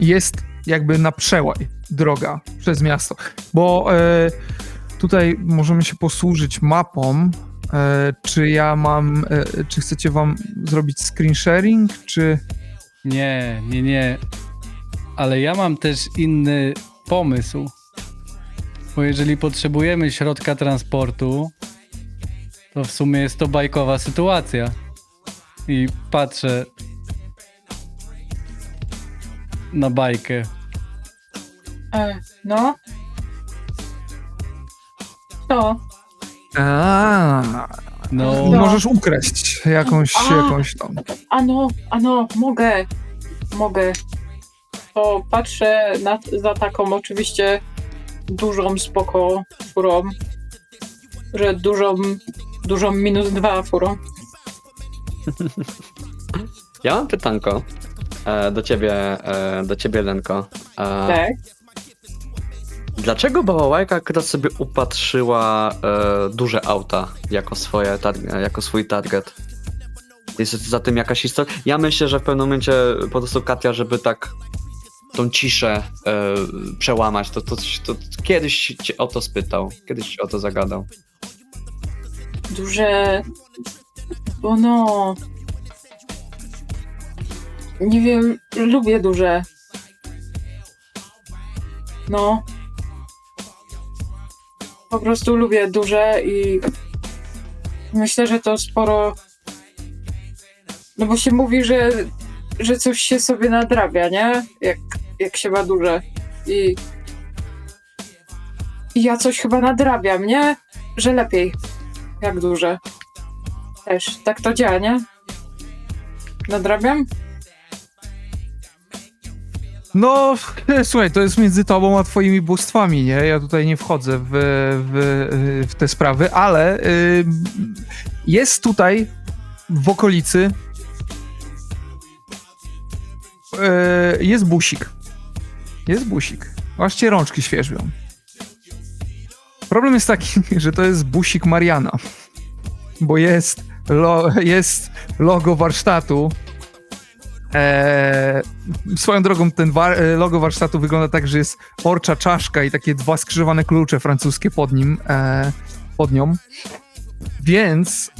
Jest jakby na przełaj droga przez miasto, bo tutaj możemy się posłużyć mapą. Czy chcecie wam zrobić screen sharing, czy... Nie. Ale ja mam też inny pomysł. Bo jeżeli potrzebujemy środka transportu, to w sumie jest to bajkowa sytuacja. I patrzę na bajkę. No. To. No, No. Możesz ukraść jakąś tam. Mogę. To patrzę za taką oczywiście dużą spoko furą, że dużą -2 furą. Ja mam pytanko do ciebie Lenko. Tak. Dlaczego Bałałajka akurat sobie upatrzyła duże auta jako swój target? Jest za tym jakaś historia? Ja myślę, że w pewnym momencie po prostu Katia, żeby tak tą ciszę przełamać, to kiedyś cię o to spytał, kiedyś cię o to zagadał. Duże... Bo no... Nie wiem, lubię duże. No. Po prostu lubię duże i myślę, że to sporo... No bo się mówi, że coś się sobie nadrabia, nie? Jak się ma duże. I ja coś chyba nadrabiam, nie? Że lepiej. Jak duże. Też. Tak to działa, nie? Nadrabiam? No, słuchaj, to jest między tobą a twoimi bóstwami, nie? Ja tutaj nie wchodzę w te sprawy, ale jest tutaj w okolicy jest busik. Jest busik. Właściwie rączki świeżbią. Problem jest taki, że to jest busik Mariana, bo jest logo warsztatu. Swoją drogą ten logo warsztatu wygląda tak, że jest orcza czaszka i takie 2 skrzyżowane klucze francuskie pod nią. Więc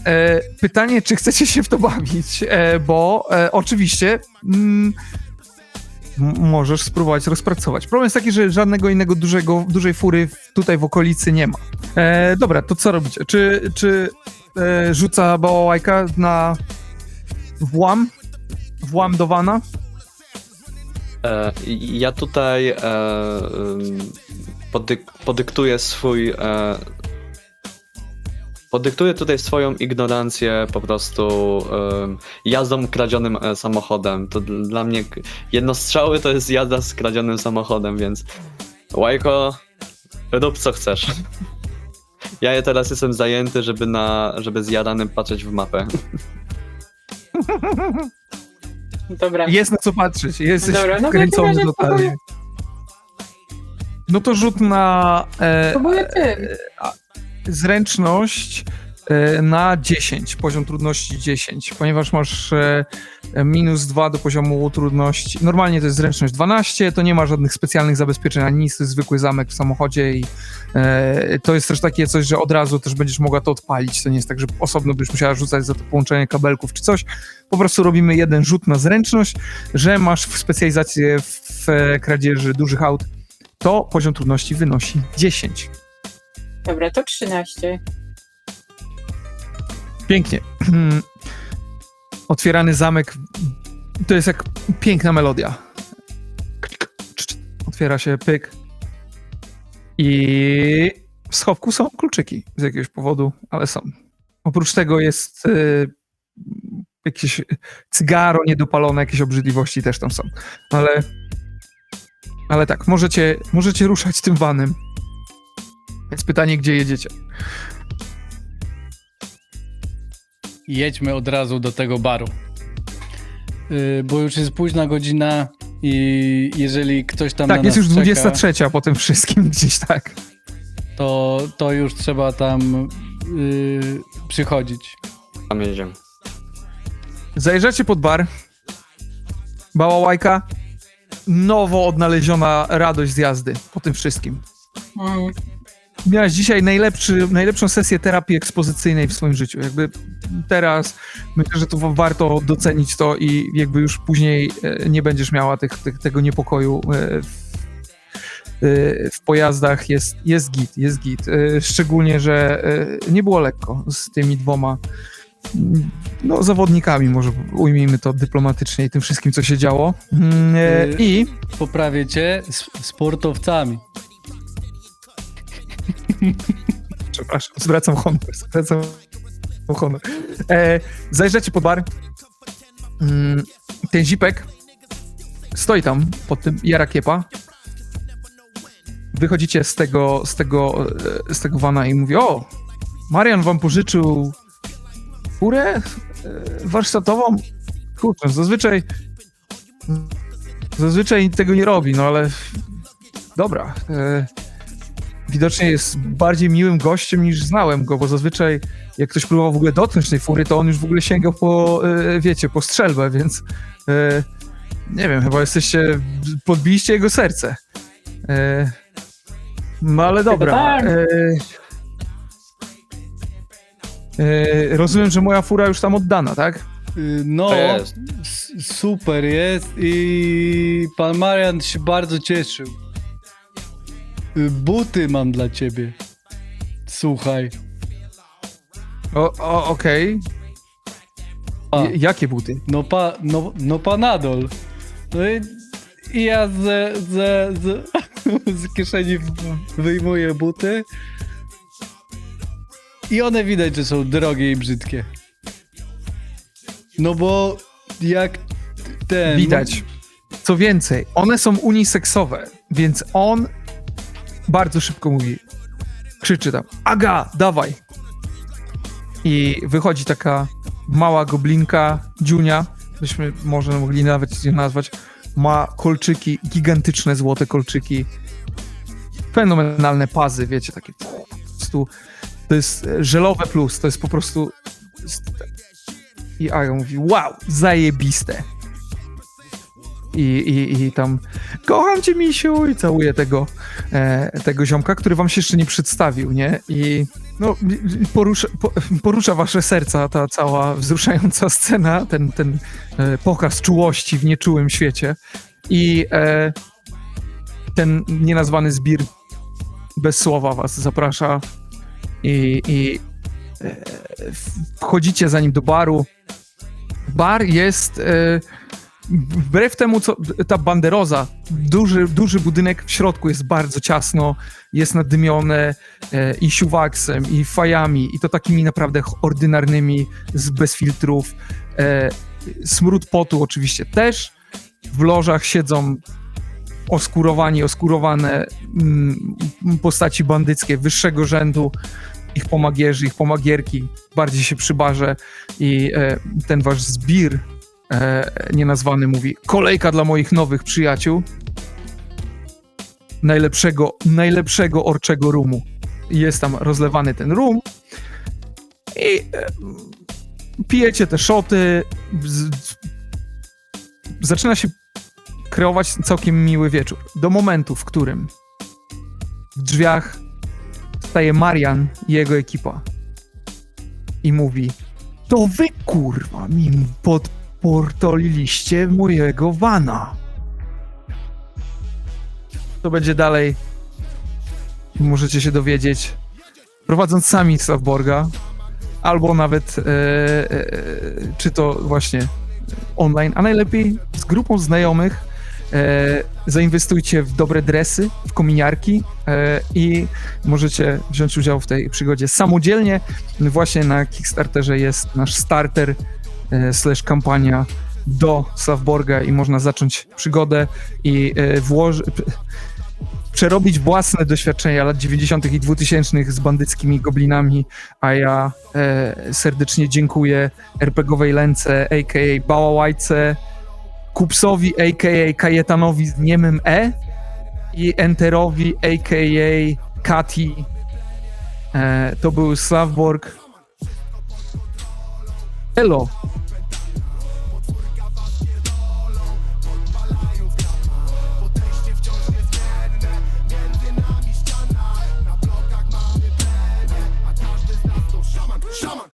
pytanie, czy chcecie się w to bawić, bo oczywiście możesz spróbować rozpracować. Problem jest taki, że żadnego innego dużej fury tutaj w okolicy nie ma. Dobra, to co robicie? Czy rzuca Bałałajka na włam do wana? Ja tutaj podyktuję podyktuję tutaj swoją ignorancję po prostu jazdą kradzionym samochodem. To dla mnie jednostrzały to jest jazda z kradzionym samochodem, więc Łajko, rób co chcesz. Ja teraz jestem zajęty, żeby z jaranym patrzeć w mapę. Dobra. Jest na co patrzeć, jesteś Dobra, no w takim wkręcony razie totalnie. No to rzut na Próbuję tym. zręczność na 10, poziom trudności 10, ponieważ masz -2 do poziomu trudności. Normalnie to jest zręczność 12, to nie ma żadnych specjalnych zabezpieczeń ani nic, to jest zwykły zamek w samochodzie i to jest też takie coś, że od razu też będziesz mogła to odpalić. To nie jest tak, że osobno byś musiała rzucać za to połączenie kabelków czy coś. Po prostu robimy jeden rzut na zręczność, że masz specjalizację w kradzieży dużych aut, to poziom trudności wynosi 10. Dobra, to 13. Pięknie. Otwierany zamek to jest jak piękna melodia. Otwiera się pyk. I w schowku są kluczyki z jakiegoś powodu, ale są. Oprócz tego jest jakieś cygaro niedopalone, jakieś obrzydliwości też tam są. Ale tak, możecie ruszać tym vanem. Jest pytanie, gdzie jedziecie. Jedźmy od razu do tego baru. Bo już jest późna godzina i jeżeli ktoś tam na Tak, jest nas już czeka, 23 po tym wszystkim gdzieś tak. to już trzeba tam przychodzić. Tam jedziemy. Zajeżdżacie pod bar. Bałałajka. Nowo odnaleziona radość z jazdy po tym wszystkim. Miałeś dzisiaj najlepszą sesję terapii ekspozycyjnej w swoim życiu. Jakby teraz myślę, że to warto docenić to i jakby już później nie będziesz miała tego niepokoju w pojazdach. Jest git. Szczególnie, że nie było lekko z tymi dwoma zawodnikami, może ujmijmy to dyplomatycznie i tym wszystkim, co się działo. I Poprawię cię, sportowcami. przepraszam, zwracam honor. Zajeżdżacie pod bar. Ten zipek stoi tam pod tym, jara kiepa. Wychodzicie z tego vana i mówi: o, Marian wam pożyczył furę warsztatową? Kurczę, zazwyczaj tego nie robi, no ale dobra. Widocznie jest bardziej miłym gościem niż znałem go, bo zazwyczaj jak ktoś próbował w ogóle dotknąć tej fury, to on już w ogóle sięgał po strzelbę, więc nie wiem, chyba podbiliście jego serce. No ale dobra. tak. Rozumiem, że moja fura już tam oddana, tak? No, To jest. super jest i pan Marian się bardzo cieszył. Buty mam dla ciebie. Słuchaj. Okej. A, Jakie buty? no panadol. No i ja z kieszeni wyjmuję buty i one widać, że są drogie i brzydkie. No bo jak ten... Widać. Co więcej, one są uniseksowe, więc on bardzo szybko mówi, krzyczy tam: Aga, dawaj! I wychodzi taka mała goblinka, dziunia, byśmy może mogli nawet ją nazwać. Ma kolczyki, gigantyczne złote kolczyki, fenomenalne pazy, wiecie, takie po prostu, to jest żelowe plus, to jest po prostu... I Aga mówi: wow, zajebiste. I tam: kocham cię, misiu, i całuje tego ziomka, który wam się jeszcze nie przedstawił, nie? I no, porusza wasze serca ta cała wzruszająca scena, ten pokaz czułości w nieczułym świecie. I ten nienazwany zbir bez słowa was zaprasza i wchodzicie za nim do baru. Bar jest... Wbrew temu, co ta banderoza, duży budynek, w środku jest bardzo ciasno, jest nadymione i siuwaksem, i fajami, i to takimi naprawdę ordynarnymi, bez filtrów. Smród potu oczywiście też. W lożach siedzą oskurowane postaci bandyckie wyższego rzędu, ich pomagierzy, ich pomagierki, bardziej się przy barze i ten wasz zbir nienazwany mówi: kolejka dla moich nowych przyjaciół. Najlepszego orczego rumu. I jest tam rozlewany ten rum i pijecie te szoty. Zaczyna się kreować całkiem miły wieczór. Do momentu, w którym w drzwiach staje Marian i jego ekipa i mówi: to wy, kurwa, mi podportoliliście mojego vana. To będzie dalej. Możecie się dowiedzieć, prowadząc sami Slavborga, albo nawet czy to właśnie online, a najlepiej z grupą znajomych. Zainwestujcie w dobre dresy, w kominiarki i możecie wziąć udział w tej przygodzie samodzielnie. Właśnie na Kickstarterze jest nasz starter / kampania do Slavborga i można zacząć przygodę i przerobić własne doświadczenia lat 90. i 2000 z bandyckimi goblinami, a ja serdecznie dziękuję RPGowej Lence, a.k.a. Bałałajce, Kupsowi, a.k.a. Kajetanowi z niemym E i Enterowi, a.k.a. Kati. To był Slavborg. Elo!